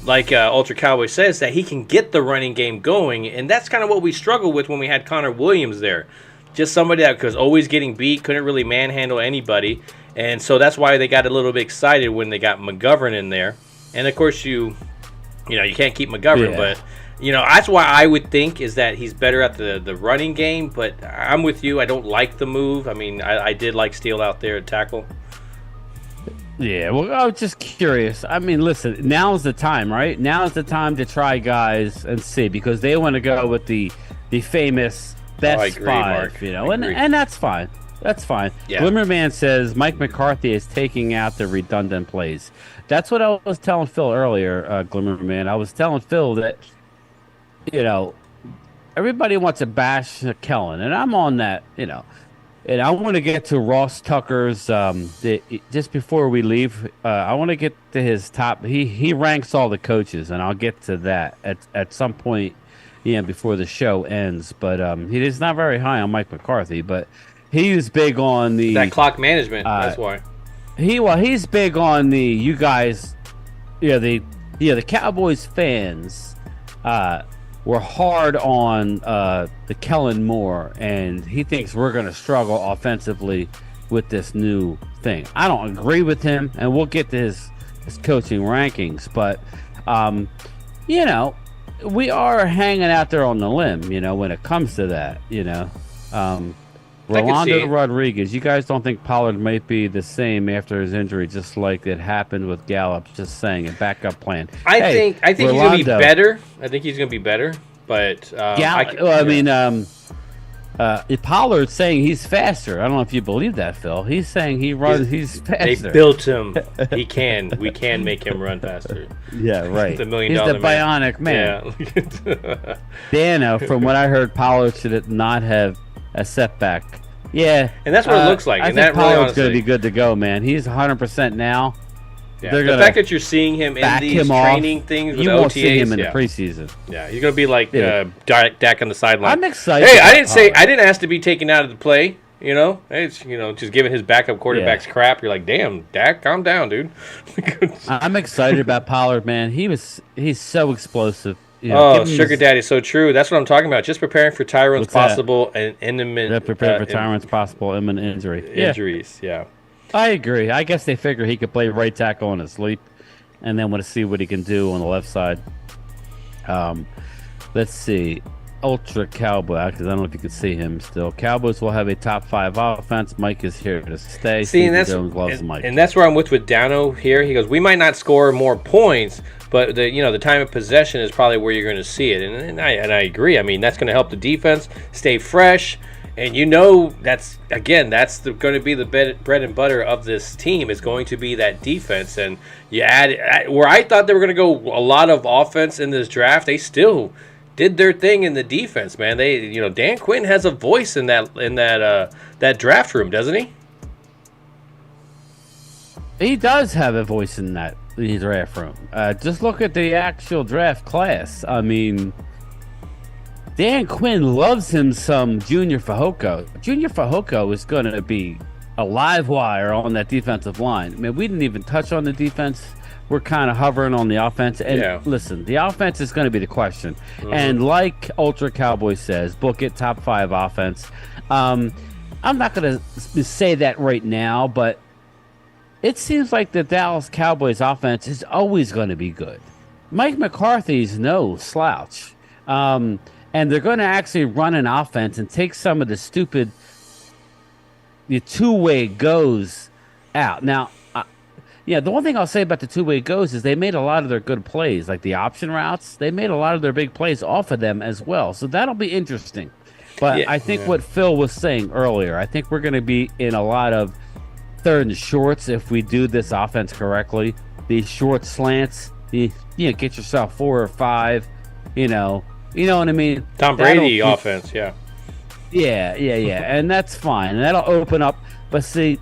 like Ultra Cowboy says, that he can get the running game going. And that's kind of what we struggled with when we had Connor Williams there. Just somebody that was always getting beat, couldn't really manhandle anybody. And so that's why they got a little bit excited when they got McGovern in there. And, of course, you can't keep McGovern. But, that's why I would think is that he's better at the running game. But I'm with you. I don't like the move. I mean, I did like Steele out there at tackle. Yeah, well, I was just curious. I mean, listen, now's the time, right? Now's the time to try guys and see. Because they want to go with the famous... best five, Mark. And that's fine. That's fine. Yeah. Glimmerman says Mike McCarthy is taking out the redundant plays. That's what I was telling Phil earlier, Glimmerman. I was telling Phil that, everybody wants to bash Kellen, and I'm on that, And I want to get to Ross Tucker's, just before we leave, I want to get to his top. He ranks all the coaches, and I'll get to that at some point. Before the show ends, but he is not very high on Mike McCarthy, but he's big on that clock management. That's why he's big on you guys. The Cowboys fans were hard on the Kellen Moore, and he thinks we're going to struggle offensively with this new thing. I don't agree with him, and we'll get to his coaching rankings, but we are hanging out there on the limb, when it comes to that, Rolando Rodriguez, you guys don't think Pollard might be the same after his injury, just like it happened with Gallup? Just saying, a backup plan. I think Rolando, he's going to be better. I think he's going to be better, but Pollard's saying he's faster. I don't know if you believe that, Phil. He's saying he's faster. They built him. We can make him run faster. Yeah, right. He's the $1 million He's the bionic man. Yeah. Dano, from what I heard, Pollard should not have a setback. Yeah. And that's what it looks like. I think Pollard's going to be good to go, man. He's 100% now. Yeah. The fact that you're seeing him in these training things with you OTAs, won't see him in the preseason. Yeah, he's going to be like Dak on the sideline. I'm excited. Hey, I didn't ask to be taken out of the play. It's just giving his backup quarterbacks crap. You're like, damn, Dak, calm down, dude. I'm excited about Pollard, man. He's so explosive. Sugar Daddy, so true. That's what I'm talking about. Just preparing for Tyrone's possible and imminent. Preparing for Tyrone's possible imminent injury. Injuries, yeah. I agree. I guess they figure he could play right tackle in his sleep, and then want to see what he can do on the left side. Let's see. Ultra Cowboy, because I don't know if you can see him still. Cowboys will have a top 5 offense. Mike is here to stay. Jones loves Mike. And that's where I'm with Dano here. He goes, we might not score more points, but the time of possession is probably where you're going to see it. And I agree. I mean, that's going to help the defense stay fresh. And that's going to be the bread and butter of this team is going to be that defense. And you add where I thought they were going to go a lot of offense in this draft, they still did their thing in the defense, man. They, Dan Quinn has a voice in that draft room, doesn't he? He does have a voice in that draft room. Just look at the actual draft class. I mean, Dan Quinn loves him some Junior Fehoko. Junior Fehoko is going to be a live wire on that defensive line. I mean, we didn't even touch on the defense. We're kind of hovering on the offense. And listen, the offense is going to be the question. Mm-hmm. And like Ultra Cowboy says, book it, top 5 offense. I'm not going to say that right now, but it seems like the Dallas Cowboys offense is always going to be good. Mike McCarthy's no slouch. And they're going to actually run an offense and take some of the stupid two-way goes out. Now, the one thing I'll say about the two-way goes is they made a lot of their good plays, like the option routes. They made a lot of their big plays off of them as well. So that'll be interesting. But I think what Phil was saying earlier, I think we're going to be in a lot of third and shorts if we do this offense correctly. These short slants, get yourself 4 or 5, You know what I mean? Tom Brady offense, yeah. Yeah. And that's fine. And that'll open up. But see,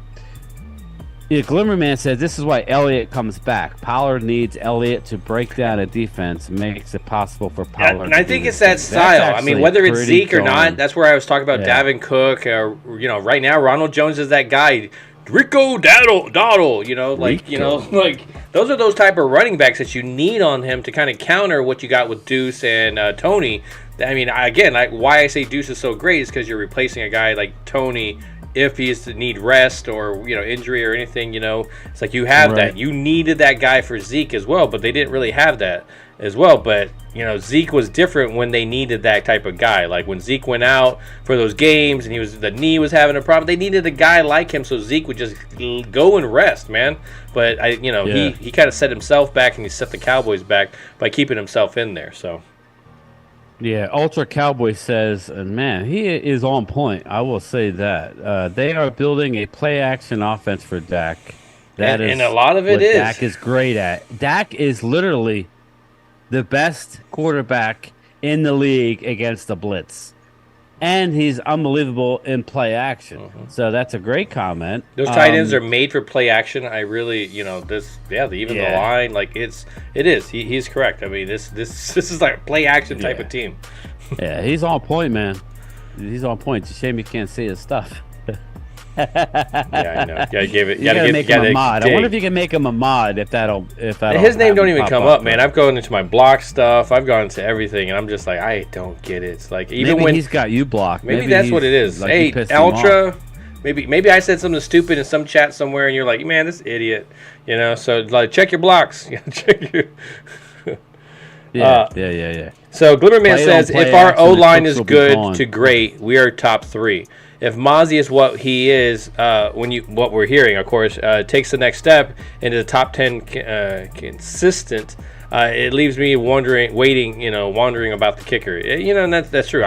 Glimmerman says this is why Elliott comes back. Pollard needs Elliott to break down a defense, makes it possible for Pollard. And I think it's that style. I mean, whether it's Zeke or not, that's where I was talking about Dalvin Cook. Right now, Ronald Jones is that guy. Rico Dowdle, those are those type of running backs that you need on him to kind of counter what you got with Deuce and Tony. I mean, why I say Deuce is so great is because you're replacing a guy like Tony if he is to need rest or injury or anything. It's like you have that. You needed that guy for Zeke as well, but they didn't really have that as well. But Zeke was different when they needed that type of guy. Like when Zeke went out for those games and the knee was having a problem, they needed a guy like him so Zeke would just go and rest, man. But he kind of set himself back and he set the Cowboys back by keeping himself in there. So. Yeah, Ultra Cowboy says, and man, he is on point. I will say that. They are building a play-action offense for Dak. And a lot of it is. Dak is great at. Dak is literally the best quarterback in the league against the blitz. And he's unbelievable in play action. Mm-hmm. So that's a great comment. Those tight ends are made for play action. I really, the line, like it is. He's correct. I mean, this is like a play action type of team. Yeah, he's on point, man. He's on point. It's a shame you can't see his stuff. Yeah, I know. You gotta make him a mod. I wonder if you can make him a mod if that'll his name don't even come up, man. I've gone into my block stuff. I've gone into everything, and I'm just like, I don't get it. It's like even when he's got you blocked. Maybe that's what it is. Like, hey, Ultra. Maybe I said something stupid in some chat somewhere, and you're like, man, this idiot. So like, check your blocks. Check your. Yeah. So Glimmerman says, if our O line is good to great, we are top 3. If Mozzie is what he is, what we're hearing, of course, takes the next step into the top 10 consistent, it leaves me wondering about the kicker. And that's true.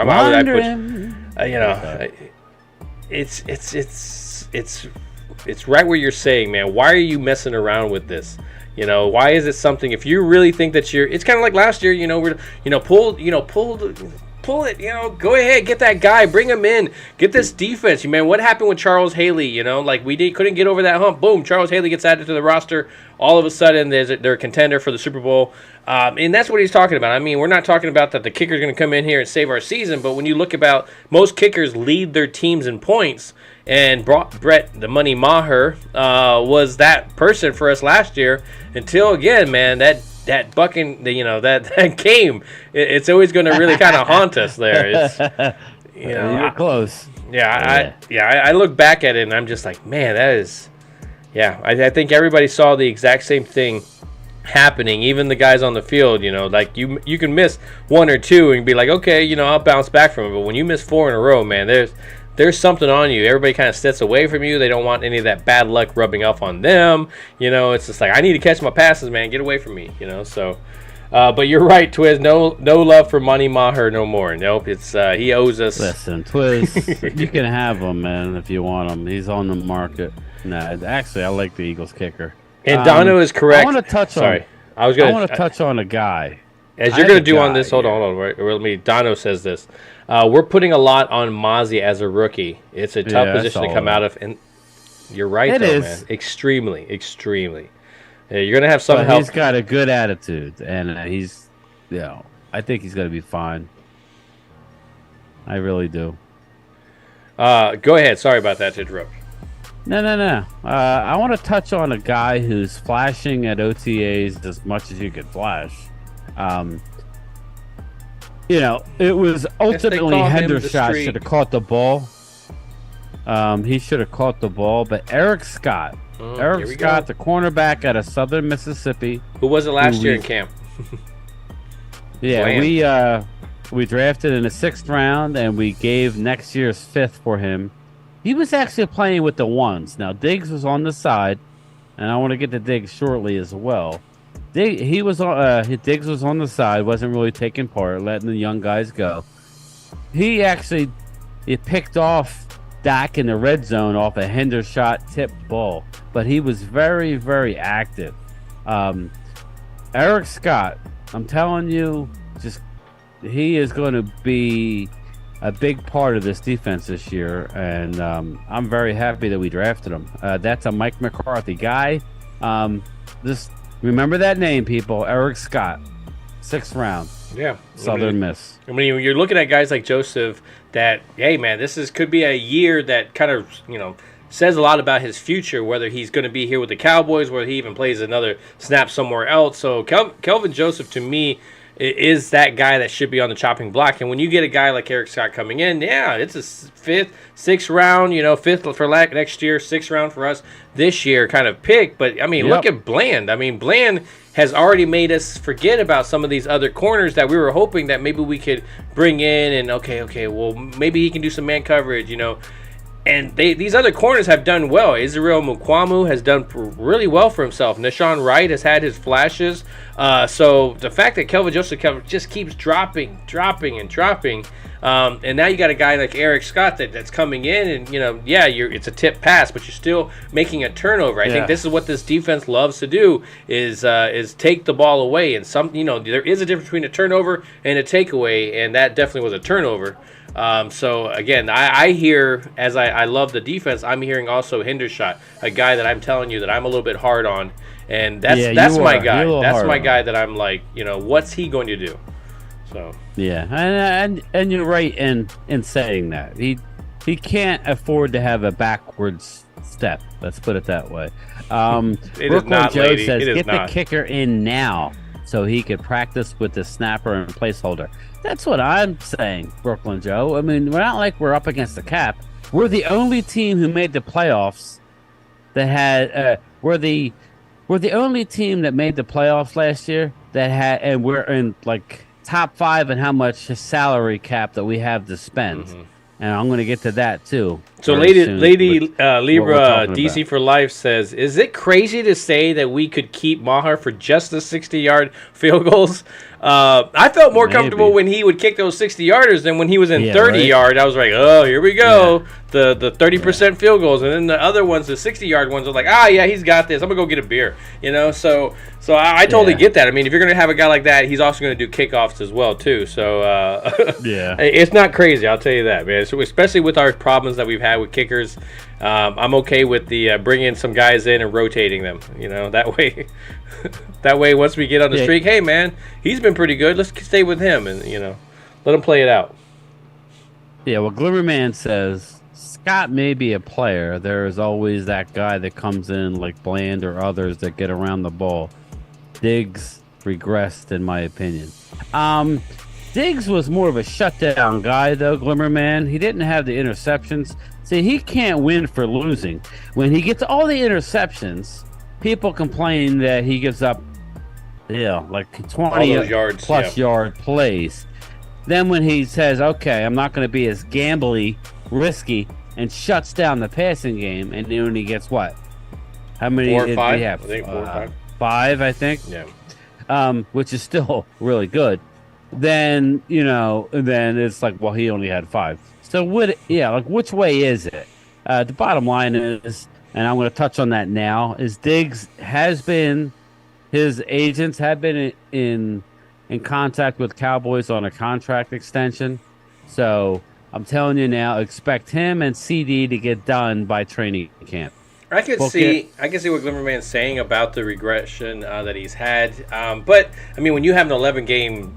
It's right where you're saying, man. Why are you messing around with this? Why is it something? If you really think that it's kind of like last year. pull it. Go ahead, get that guy, bring him in, get this defense. Man, what happened with Charles Haley? Like couldn't get over that hump. Boom, Charles Haley gets added to the roster. All of a sudden, they're a contender for the Super Bowl. And that's what he's talking about. I mean, we're not talking about that the kicker's going to come in here and save our season, but when you look about most kickers lead their teams in points, and Brett the Money Maher was that person for us last year until, again, man, that bucking, that game, it's always going to really kind of haunt us there. It's, you're close. I look back at it and I'm just like, man, that is, I think everybody saw the exact same thing happening, even the guys on the field. Like you can miss one or two and be like, okay, I'll bounce back from it. But when you miss 4 in a row, man, there's something on you. Everybody kind of sits away from you. They don't want any of that bad luck rubbing off on them. It's just like, I need to catch my passes, man. Get away from me. So. But you're right, Twiz. No love for Money Maher no more. Nope. It's he owes us. Listen, Twiz, you can have him, man, if you want him. He's on the market. Nah, actually, I like the Eagles kicker. And Dono is correct. I want to touch on. I want to touch on a guy. As you're going to do on this, hold on. Right, Dono says this. We're putting a lot on Mozzie as a rookie. It's a tough position to come out of, and you're right, man. Extremely. Yeah, you're going to have some help. He's got a good attitude, and I think he's going to be fine. I really do. Go ahead. Sorry about that to interrupt. No. I want to touch on a guy who's flashing at OTAs as much as you could flash. It was ultimately Hendershot should have caught the ball. He should have caught the ball, but Eric Scott. Eric Scott, the cornerback out of Southern Mississippi. Who was it last year in camp? We drafted in the 6th round, and we gave next year's 5th for him. He was actually playing with the ones. Now, Diggs was on the side, and I want to get to Diggs shortly as well. Diggs was on the side, wasn't really taking part, letting the young guys go. He picked off Dak in the red zone off a Hendershot tipped ball, but he was very, very active. Eric Scott, I'm telling you, he is going to be a big part of this defense this year, and I'm very happy that we drafted him. That's a Mike McCarthy guy. Just remember that name, people. Eric Scott, 6th round. Yeah, Southern Miss. I mean, you're looking at guys like Joseph. That, hey man, could be a year that kind of says a lot about his future. Whether he's going to be here with the Cowboys, whether he even plays another snap somewhere else. So Kelvin Joseph, to me, is that guy that should be on the chopping block. And when you get a guy like Eric Scott coming in, it's a 5th, 6th round, 5th for next year, 6th round for us this year kind of pick. But, I mean, Look at Bland. I mean, Bland has already made us forget about some of these other corners that we were hoping that maybe we could bring in. And, okay, well, maybe he can do some man coverage, And these other corners have done well. Israel Mukwamu has done really well for himself. Nashawn Wright has had his flashes. So the fact that Kelvin Joseph just keeps dropping, and now you got a guy like Eric Scott that's coming in, and it's a tip pass, but you're still making a turnover. I think this is what this defense loves to do is take the ball away. And there is a difference between a turnover and a takeaway, and that definitely was a turnover. So again, I hear, as I love the defense, I'm hearing also Hendershot, a guy that I'm telling you that I'm a little bit hard on, and that's my guy. That's my guy that I'm like, what's he going to do? So and you're right in saying that he can't afford to have a backwards step. Let's put it that way. Brooklyn Joe says get the kicker in now so he could practice with the snapper and placeholder. That's what I'm saying, Brooklyn Joe. I mean, we're not like we're up against the cap. We're the only team who made the playoffs that had. We're the only team that made the playoffs last year that had, and we're in like top 5 in how much salary cap that we have to spend. Mm-hmm. And I'm going to get to that too. So Lady Libra DC for Life says, is it crazy to say that we could keep Maher for just the 60-yard field goals? I felt more comfortable when he would kick those 60-yarders than when he was in 30-yard. I was like, oh, here we go. Yeah. The 30% field goals. And then the other ones, the 60-yard ones, are like, he's got this. I'm going to go get a beer. So I totally get that. I mean, if you're going to have a guy like that, he's also going to do kickoffs as well, too. So, it's not crazy. I'll tell you that, man. So especially with our problems that we've had with kickers, I'm okay with the bringing some guys in and rotating them. That way... That way, once we get on the streak, hey, man, he's been pretty good. Let's stay with him and, let him play it out. Yeah, well, Glimmerman says, Scott may be a player. There is always that guy that comes in like Bland or others that get around the ball. Diggs regressed, in my opinion. Diggs was more of a shutdown guy, though, Glimmerman. He didn't have the interceptions. See, he can't win for losing. When he gets all the interceptions... People complain that he gives up, like 20 yards, plus yard plays. Then when he says, okay, I'm not going to be as gambly, risky, and shuts down the passing game, and then he gets what? How many 4 or 5? Did he have? I think 4 or 5. 5, I think. Yeah. Which is still really good. Then, then it's like, well, he only had 5. So, which way is it? The bottom line is... And I'm going to touch on that now, is Diggs has been, his agents have been in contact with Cowboys on a contract extension. So I'm telling you now, expect him and CD to get done by training camp. I can see what Glimmerman's saying about the regression that he's had. But I mean, when you have an 11-game,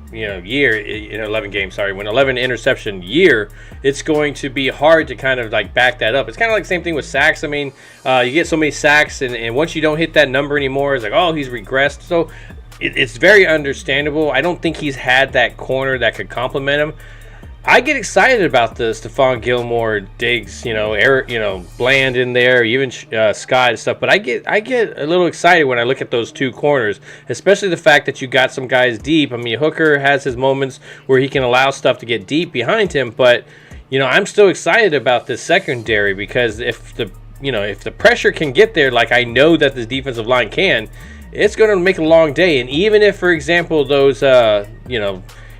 when 11 interception year, it's going to be hard to kind of like back that up. It's kind of like the same thing with sacks. I mean, you get so many sacks, and once you don't hit that number anymore, it's like, oh, he's regressed. So it's very understandable. I don't think he's had that corner that could complement him. I get excited about the Stephon Gilmore, Diggs, Eric, Bland in there, even Scott and stuff. But I get a little excited when I look at those two corners, especially the fact that you got some guys deep. I mean, Hooker has his moments where he can allow stuff to get deep behind him, but I'm still excited about this secondary because if the pressure can get there, like I know that the defensive line can, it's going to make a long day. And even if, for example, those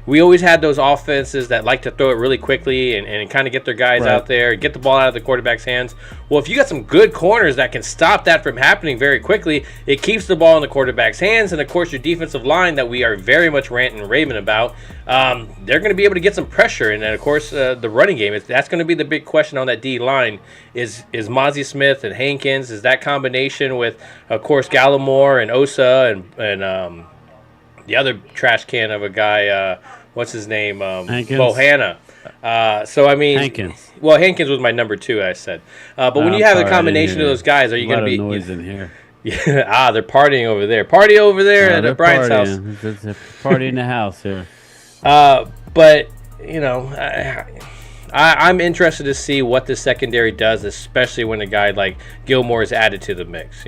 we always had those offenses that like to throw it really quickly and kind of get their guys out there, get the ball out of the quarterback's hands. Well, if you got some good corners that can stop that from happening very quickly, it keeps the ball in the quarterback's hands. And, of course, your defensive line that we are very much ranting and raving about, they're going to be able to get some pressure. And then, of course, the running game, that's going to be the big question on that D-line is Mozzie Smith and Hankins. Is that combination with, of course, Gallimore and Osa and the other trash can of a guy, what's his name? Bohanna. So, I mean... Hankins. Well, Hankins was my number 2, I said. But when you have the combination of those guys, are you going to be... A lot of noise in here. Yeah, they're partying over there. Party over there at Brian's house. It's a party in the house here. But, I'm interested to see what the secondary does, especially when a guy like Gilmore is added to the mix,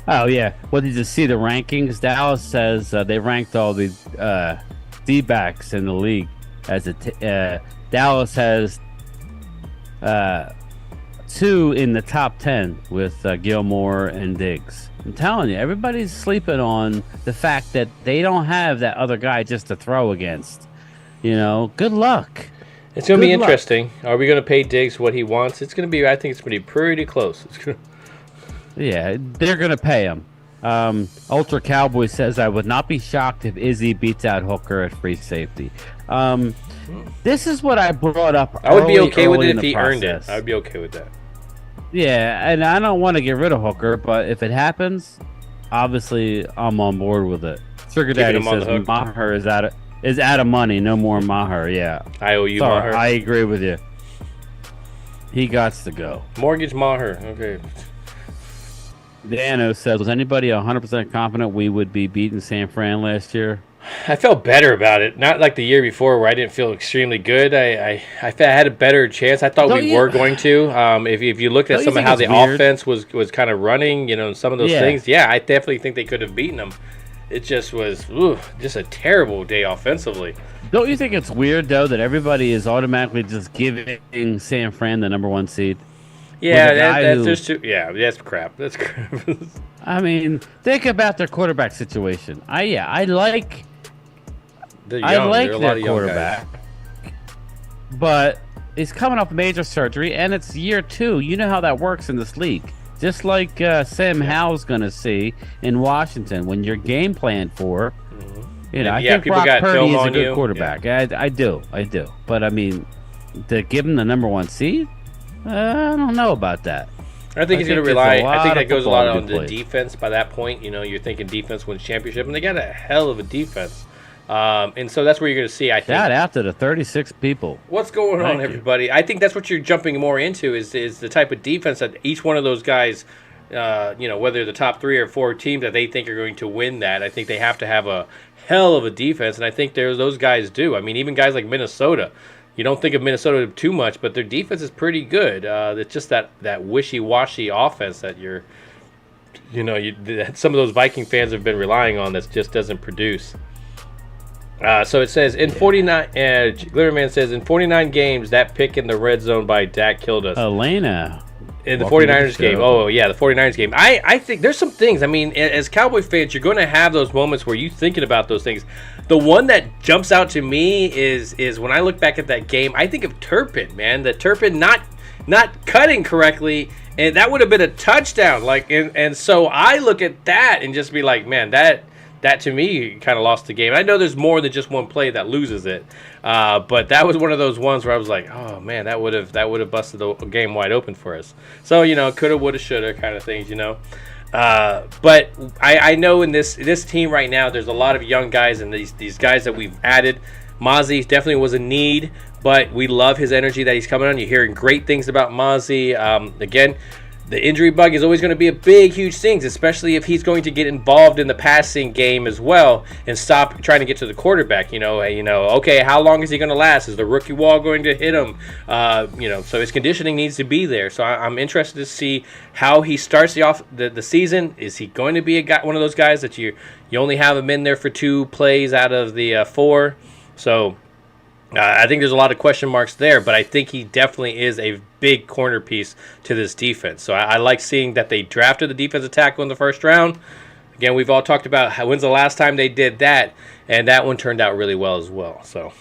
Oh, yeah. Well, did you see the rankings? Dallas says they ranked all the D-backs in the league. Dallas has 2 in the top 10 with Gilmore and Diggs. I'm telling you, everybody's sleeping on the fact that they don't have that other guy just to throw against. Good luck. It's going to be interesting. Are we going to pay Diggs what he wants? It's going to be, I think it's going to be pretty close. Yeah, they're going to pay him. Ultra Cowboy says, I would not be shocked if Izzy beats out Hooker at free safety. This is what I brought up. I would be okay with it if he earned it. I would be okay with that. Yeah, and I don't want to get rid of Hooker, but if it happens, obviously I'm on board with it. Sugar Daddy says Maher is out of money. No more Maher. Yeah. I owe you Maher. I agree with you. He got to go. Mortgage Maher. Okay. Dano says, was anybody 100% confident we would be beating San Fran last year? I felt better about it. Not like the year before where I didn't feel extremely good. I had a better chance. I thought we were going to. If you looked at some of how the offense was kind of running, some of those things, I definitely think they could have beaten them. It just was just a terrible day offensively. Don't you think it's weird though that everybody is automatically just giving San Fran the #1 seed? Yeah, there's two. Yeah, that's crap. That's crap. I mean, think about their quarterback situation. I like their quarterback, but he's coming off major surgery, and it's year 2. You know how that works in this league. Just like Sam Howell's going to see in Washington when you're game planned for. You know, I think Brock Purdy is a good quarterback. Yeah. I do. But I mean, to give him the #1 seed, I don't know about that. I think he's going to rely. I think that goes a lot on the defense. By that point, you know, you're thinking defense wins championship, and they got a hell of a defense. And so that's where you're going to see. I think that after the 36 people. What's going on, everybody? I think that's what you're jumping more into is the type of defense that each one of those guys. You know, whether the top 3 or 4 teams that they think are going to win that, I think they have to have a hell of a defense, and I think those guys do. I mean, even guys like Minnesota. You don't think of Minnesota too much, but their defense is pretty good. It's just that wishy-washy offense that that some of those Viking fans have been relying on that just doesn't produce. So it says in 49. Glitterman says in 49 games that pick in the red zone by Dak killed us. Elena. In the 49ers game. Oh, yeah, the 49ers game. I think there's some things. I mean, as Cowboy fans, you're going to have those moments where you're thinking about those things. The one that jumps out to me is when I look back at that game, I think of Turpin, man. The Turpin not cutting correctly, and that would have been a touchdown. And so I look at that and just be like, man, that to me kind of lost the game. I know there's more than just one play that loses it, but that was one of those ones where I was like, oh man, that would have busted the game wide open for us. So coulda, woulda, shoulda kind of things, But I know in this team right now, there's a lot of young guys and these guys that we've added. Mozzie definitely was a need, but we love his energy that he's coming on. You're hearing great things about Mozzie. Again. The injury bug is always going to be a big, huge thing, especially if he's going to get involved in the passing game as well and stop trying to get to the quarterback. Okay, how long is he going to last? Is the rookie wall going to hit him? So his conditioning needs to be there. So I'm interested to see how he starts the season. Is he going to be one of those guys that you only have him in there for 2 plays out of the 4? So I think there's a lot of question marks there, but I think he definitely is a big corner piece to this defense. So I like seeing that they drafted the defensive tackle in the first round. Again, we've all talked about when's the last time they did that, and that one turned out really well as well. So,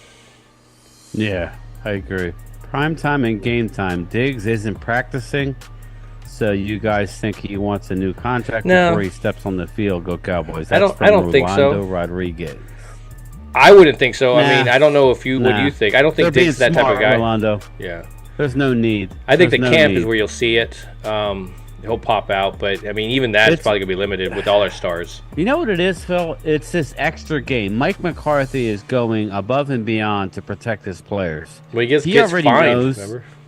yeah, I agree. Primetime and GameTime. Diggs isn't practicing, so you guys think he wants a new contract before he steps on the field? Go Cowboys. That's I don't think so. Rodriguez. I wouldn't think so. Nah. I mean, I don't know what do you think? I don't think Diggs is that type of guy. Rolando. Yeah. There's no need. I think the camp is where you'll see it. He'll pop out, but I mean, even that's probably gonna be limited with all our stars. You know what it is, Phil? It's this extra game. Mike McCarthy is going above and beyond to protect his players. Well, he already knows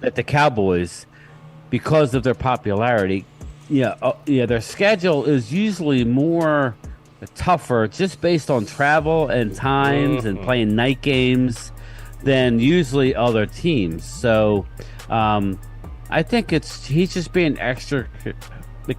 that the Cowboys, because of their popularity, their schedule is usually more tougher just based on travel and times and playing night games than usually other teams. So I think he's just being extra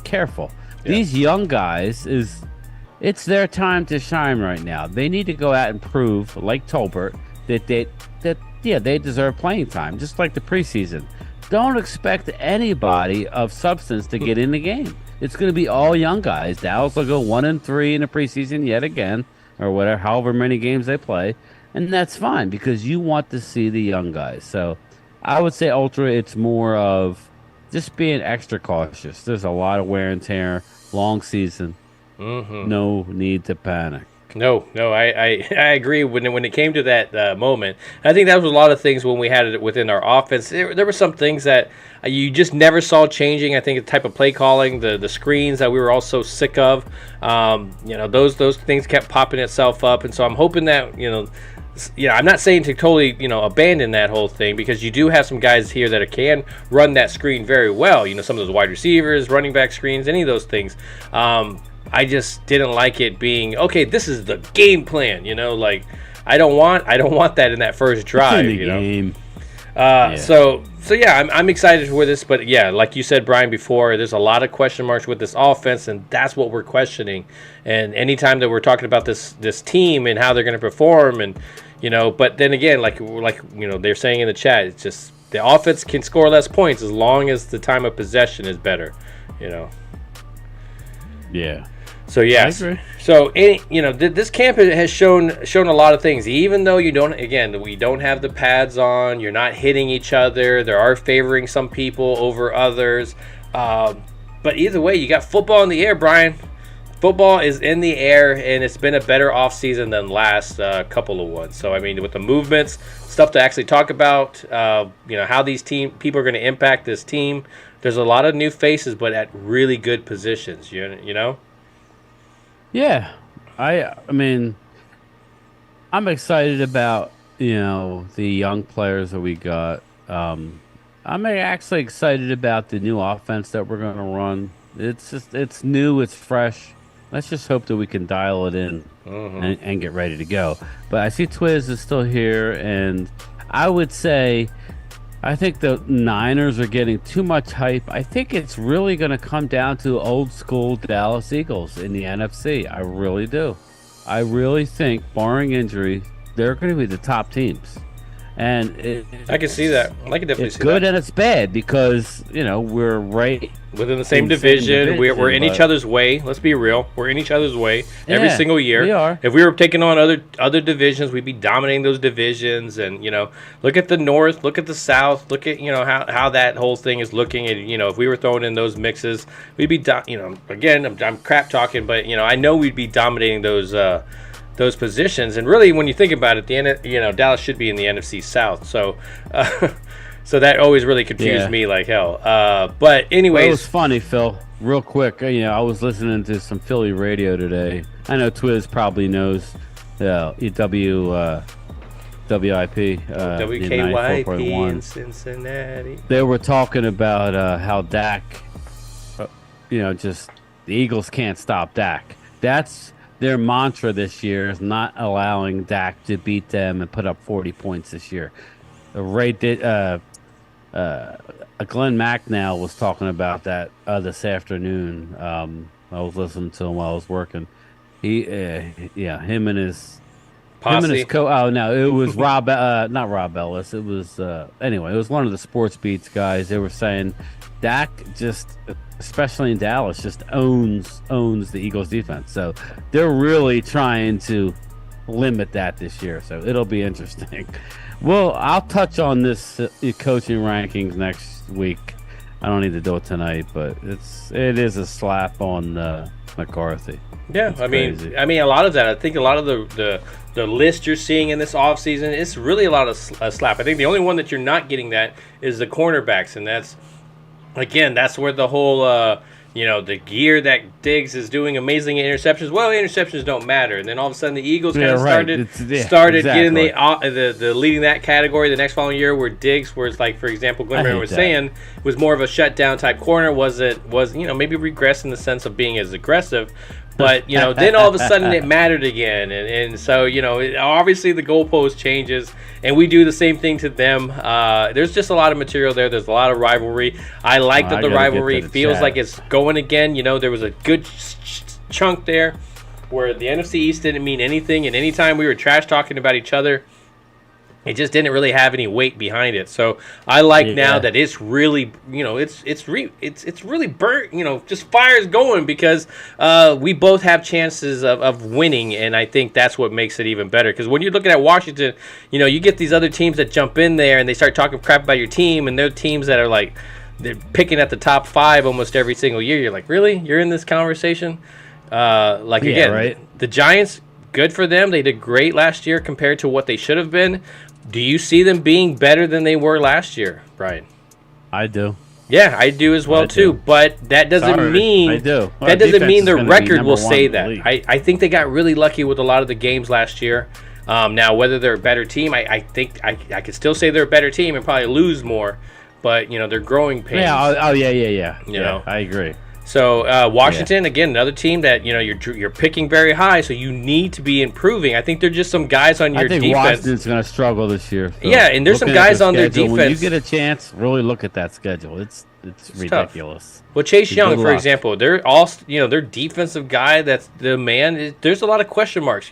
careful. Yeah. These young guys, it's their time to shine right now. They need to go out and prove, like Tolbert, that they deserve playing time, just like the preseason. Don't expect anybody of substance to get in the game. It's going to be all young guys. Dallas will go 1-3 in the preseason yet again, or whatever, however many games they play, and that's fine because you want to see the young guys. So I would say Ultra, it's more of just being extra cautious. There's a lot of wear and tear, long season. No need to panic. No, I agree. When it came to that moment, I think that was a lot of things when we had it within our offense. There were some things that you just never saw changing. I think the type of play calling, the screens that we were all so sick of, those things kept popping itself up. And so I'm hoping that I'm not saying to totally abandon that whole thing, because you do have some guys here that can run that screen very well. Some of those wide receivers, running back screens, any of those things. I just didn't like it being this is the game plan. I don't want that in that first drive. Game. So I'm excited for this, but yeah, like you said, Bryan, before, there's a lot of question marks with this offense, and that's what we're questioning. And anytime that we're talking about this team and how they're going to perform, and But then again, like they're saying in the chat, it's just the offense can score less points as long as the time of possession is better. Yeah. So yes. I agree. So this camp has shown a lot of things. Even though we don't have the pads on, you're not hitting each other. There are favoring some people over others. But either way, you got football in the air, Brian. Football is in the air, and it's been a better offseason than last couple of ones. So, I mean, with the movements, stuff to actually talk about, how these people are going to impact this team. There's a lot of new faces, but at really good positions, you know? Yeah. I mean, I'm excited about, the young players that we got. I'm actually excited about the new offense that we're going to run. It's new, it's fresh. Let's just hope that we can dial it in and get ready to go. But I see Twiz is still here, and I would say I think the Niners are getting too much hype. I think it's really going to come down to old school Dallas Eagles in the NFC. I really do. I really think, barring injury, they're going to be the top teams. And I can see that. I can definitely see that. It's good and it's bad because, we're right within the same division. We're in each other's way. Let's be real. We're in each other's way every single year. We are. If we were taking on other divisions, we'd be dominating those divisions. And, look at the North, look at the South, look at, how that whole thing is looking. And, if we were throwing in those mixes, we'd be, again, I'm crap talking, but, I know we'd be dominating those positions. And really, when you think about it, Dallas should be in the NFC South. So so that always really confused me like hell. But anyways, well, it was funny, Phil. Real quick, I was listening to some Philly radio today. I know Twiz probably knows WIP, WKYP in Cincinnati. They were talking about how Dak, just the Eagles can't stop Dak. That's their mantra this year, is not allowing Dak to beat them and put up 40 points this year. Glenn Macnow was talking about that this afternoon. I was listening to him while I was working. Him and his Posse. It was not Rob Ellis. It was anyway. It was one of the sports beats guys. They were saying Dak just, especially in Dallas, just owns the Eagles defense. So they're really trying to limit that this year. So it'll be interesting. Well, I'll touch on this coaching rankings next week. I don't need to do it tonight, but it is a slap on McCarthy. Yeah, it's I mean, crazy. a lot of that. I think a lot of the list you're seeing in this offseason, it's really a lot of slap. I think the only one that you're not getting that is the cornerbacks, and that's where the whole the gear that Diggs is doing amazing at interceptions. Well, interceptions don't matter, and then all of a sudden the Eagles kind of started getting the leading that category the next following year, where Diggs, where it's like, for example, Glenn was saying, was more of a shutdown type corner. Was maybe regress in the sense of being as aggressive. But, then all of a sudden it mattered again. And so, obviously the goalpost changes, and we do the same thing to them. There's just a lot of material there. There's a lot of rivalry. I like that the rivalry feels like it's going again. There was a good chunk there where the NFC East didn't mean anything. And anytime we were trash talking about each other, it just didn't really have any weight behind it. So I like now that it's really, it's really burnt, just fire's going, because we both have chances of winning, and I think that's what makes it even better. Because when you're looking at Washington, you get these other teams that jump in there and they start talking crap about your team, and they're teams that are like, they're picking at the top 5 almost every single year. You're like, really? You're in this conversation? The Giants, good for them. They did great last year compared to what they should have been. Do you see them being better than they were last year, Brian? I do. Yeah, I do as well too. But that doesn't mean that doesn't mean their record will say that. I think they got really lucky with a lot of the games last year. Now, whether they're a better team, I think I could still say they're a better team and probably lose more. But they're growing pains. Yeah. I agree. So Washington, again, another team that you're picking very high, so you need to be improving. I think there's just some guys on your defense. I think Washington's going to struggle this year. So yeah, and there's some guys on their defense. When you get a chance, really look at that schedule. It's ridiculous. Tough. Well, Chase Young, for example, they're all their defensive guy. That's the man. There's a lot of question marks.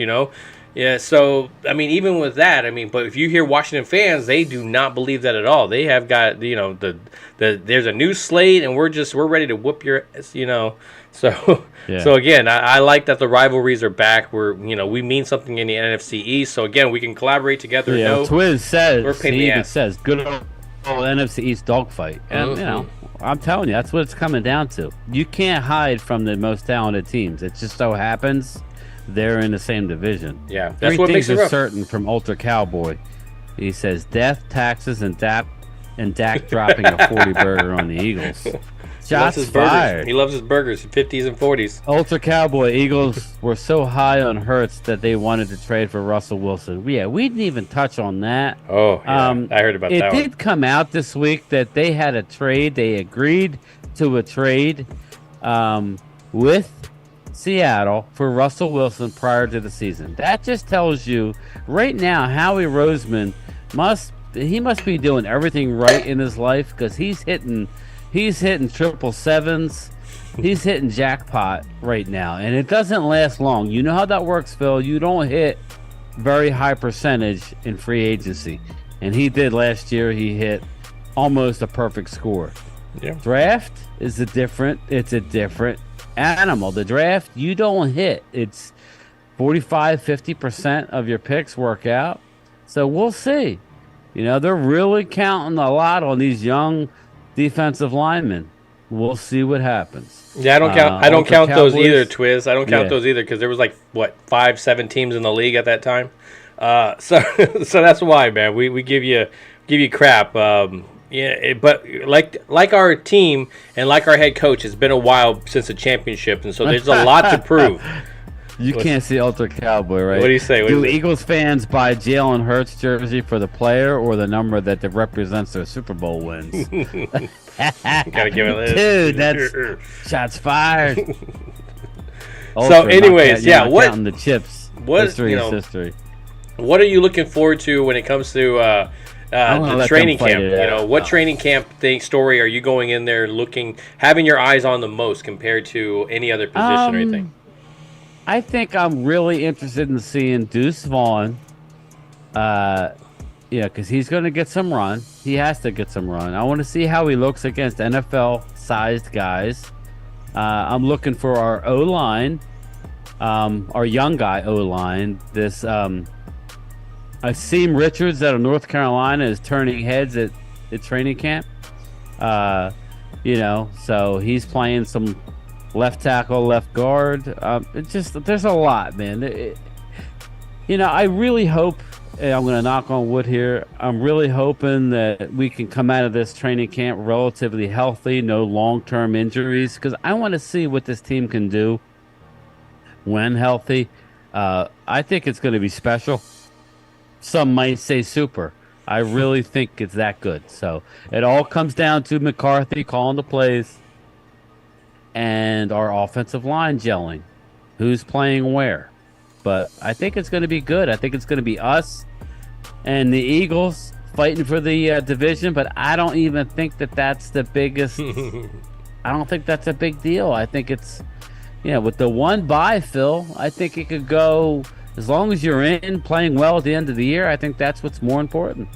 Yeah, so I mean, even with that, I mean, but if you hear Washington fans, they do not believe that at all. They have got the there's a new slate, and we're ready to whoop your So Yeah. so again, I like that the rivalries are back. We mean something in the NFC East. So again, we can collaborate together. Yeah. No, Twiz says we're pain in he the even ass. says good old NFC East dogfight, and I'm telling you, that's what it's coming down to. You can't hide from the most talented teams. It just so happens they're in the same division. Yeah, that's Three what things makes it are rough. certain from Ultra Cowboy. He says death, taxes, and Dak dropping a 40 burger on the Eagles. He loves Shots his burgers. fired. He loves his burgers, 50s and 40s. Ultra Cowboy Eagles were so high on Hurts that they wanted to trade for Russell Wilson. Yeah, we didn't even touch on that. Oh, yeah, I heard about that It one. did come out this week that they had a trade. They agreed to a trade with Seattle for Russell Wilson prior to the season. That just tells you right now Howie Roseman must be doing everything right in his life, because he's hitting triple sevens. He's hitting jackpot right now, and it doesn't last long. You know how that works, Phil. You don't hit very high percentage in free agency, and he did last year. He hit almost a perfect score. Yeah. Draft is it's a different animal. The draft, you don't hit. It's 45-50% of your picks work out. So we'll see. They're really counting a lot on these young defensive linemen. We'll see what happens. Yeah, I don't count those Cowboys, either, Twiz. I don't count those either, because there was 5-7 teams in the league at that time. So that's why, man. We give you crap. But like our team and like our head coach, it's been a while since the championship, and so there's a lot to prove. You can't see Ultra Cowboy, right? What do you say? Do Eagles fans buy Jalen Hurts jersey for the player or the number that represents their Super Bowl wins? Gotta give it, dude. That's shots fired. So, anyways, what counting the chips? History is history. What are you looking forward to when it comes to the training camp? What training camp story are you going in there having your eyes on the most compared to any other position or anything? I think I'm really interested in seeing Deuce Vaughn. Because he's going to get some run. He has to get some run. I want to see how he looks against NFL-sized guys. I'm looking for our O-line, our young guy O-line. This Asim Richards out of North Carolina is turning heads at training camp. So he's playing some left tackle, left guard. There's a lot, man. I really hope, and I'm going to knock on wood here, I'm really hoping that we can come out of this training camp relatively healthy, no long-term injuries, because I want to see what this team can do when healthy. I think it's going to be special. Some might say super. I really think it's that good. So it all comes down to McCarthy calling the plays and our offensive line gelling. Who's playing where? But I think it's going to be good. I think it's going to be us and the Eagles fighting for the division, but I don't even think that's the biggest. I don't think that's a big deal. I think it's, with the one bye, Phil, I think it could go, as long as you're in playing well at the end of the year, I think that's what's more important.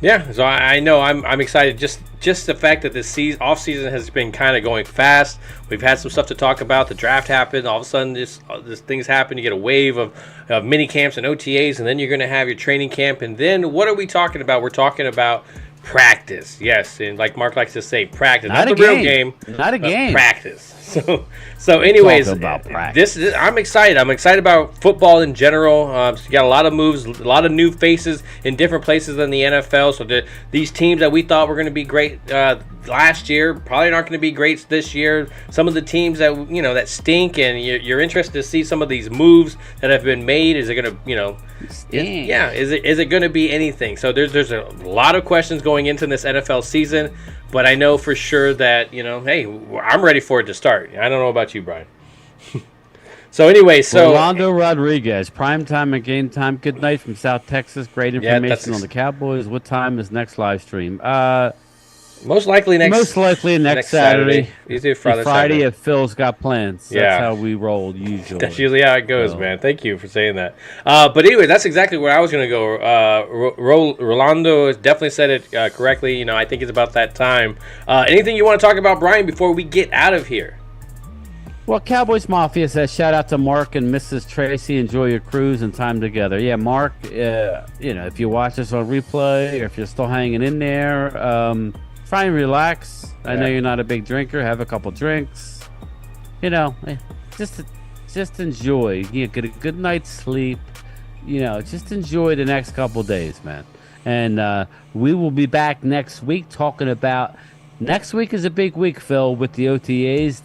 Yeah, so I know I'm excited. Just the fact that this off season has been kind of going fast. We've had some stuff to talk about. The draft happened. All of a sudden, this things happen. You get a wave of mini camps and OTAs, and then you're going to have your training camp. And then what are we talking about? We're talking about practice. Yes, and like Mark likes to say, practice, not the real game, not a game. Practice. So anyways, about practice. I'm excited. I'm excited about football in general. So you got a lot of moves, a lot of new faces in different places than the NFL. So these teams that we thought were going to be great last year probably aren't going to be great this year. Some of the teams that that stink, and you're interested to see some of these moves that have been made. Is it going to Is it going to be anything? So there's a lot of questions going into this NFL season. But I know for sure that, hey, I'm ready for it to start. I don't know about you, Brian. So anyway, Rolando Rodriguez, Primetime and GameTime. Good night from South Texas. Great information on the Cowboys. What time is next live stream? Most likely next Saturday. Usually Friday if Phil's got plans. That's how we roll usually. That's usually how it goes, man. Thank you for saying that. But anyway, that's exactly where I was going to go. Rolando has definitely said it correctly. You know, I think it's about that time. Anything you want to talk about, Brian, before we get out of here? Well, Cowboys Mafia says, shout out to Mark and Mrs. Tracy. Enjoy your cruise and time together. Yeah, Mark, you know, if you watch this on replay or if you're still hanging in there, try and relax. I know you're not a big drinker. Have a couple drinks. You know, just enjoy. You get a good night's sleep. You know, just enjoy the next couple days, man. And we will be back next week talking about... Next week is a big week, Phil, with the OTAs.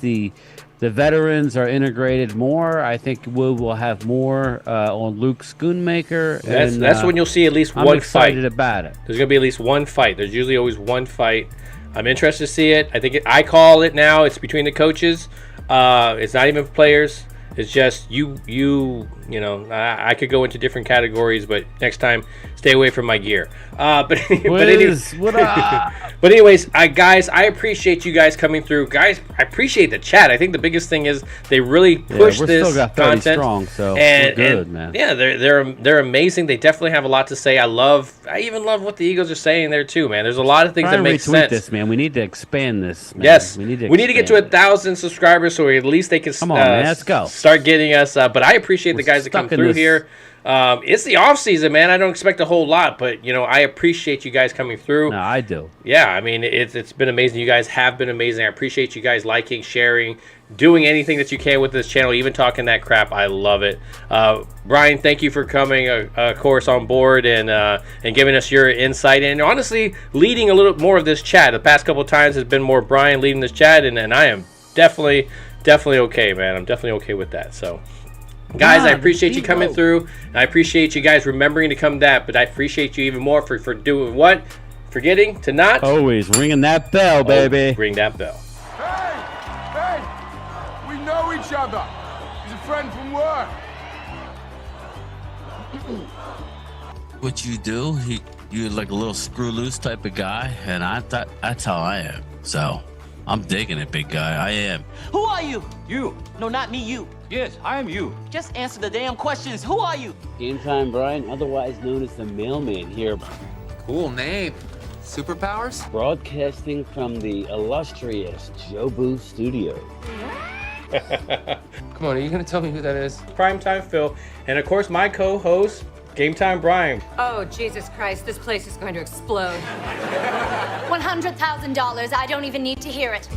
The veterans are integrated more. I think we will have more on Luke Schoonmaker. That's when you'll see at least one fight. I'm excited about it. There's going to be at least one fight. There's usually always one fight. I'm interested to see it. I think I call it now. It's between the coaches. It's not even players. It's just you know, I could go into different categories, but next time, stay away from my gear. But anyways, guys, I appreciate you guys coming through. Guys, I appreciate the chat. I think the biggest thing is they really push this still got 30 content. Strong, so we're good, man. Yeah, they're amazing. They definitely have a lot to say. I even love what the Eagles are saying there too, man. There's a lot of things that make sense. This, man. We need to expand this. Man. Yes, we need to get to 1,000 subscribers, so at least they can. Come on, man, let's go. Start getting us. But I appreciate the guys that come through here. It's the off season, man. I don't expect a whole lot, but you know, I appreciate you guys coming through. No, I do. Yeah, I mean, it's been amazing. You guys have been amazing. I appreciate you guys liking, sharing, doing anything that you can with this channel, even talking that crap. I love it. Brian, thank you for coming, of course, on board and giving us your insight and honestly leading a little more of this chat. The past couple of times has been more Brian leading this chat, and I am definitely okay, man. I'm definitely okay with that. So. Guys, I appreciate you coming through. I appreciate you guys remembering to come but I appreciate you even more for doing what? Forgetting to not? Always ringing that bell, baby. Ring that bell. Hey! We know each other. He's a friend from work. What you do, you're like a little screw loose type of guy, and that's how I am. So, I'm digging it, big guy. I am. Who are you? You. No, not me, you. Yes, I am you. Just answer the damn questions. Who are you? GameTime Bryan, otherwise known as the mailman here. Cool name. Superpowers? Broadcasting from the illustrious Jobu Studio. Come on, are you going to tell me who that is? Primetime Phil. And of course, my co-host, GameTime Bryan. Oh, Jesus Christ, this place is going to explode. $100,000, I don't even need to hear it.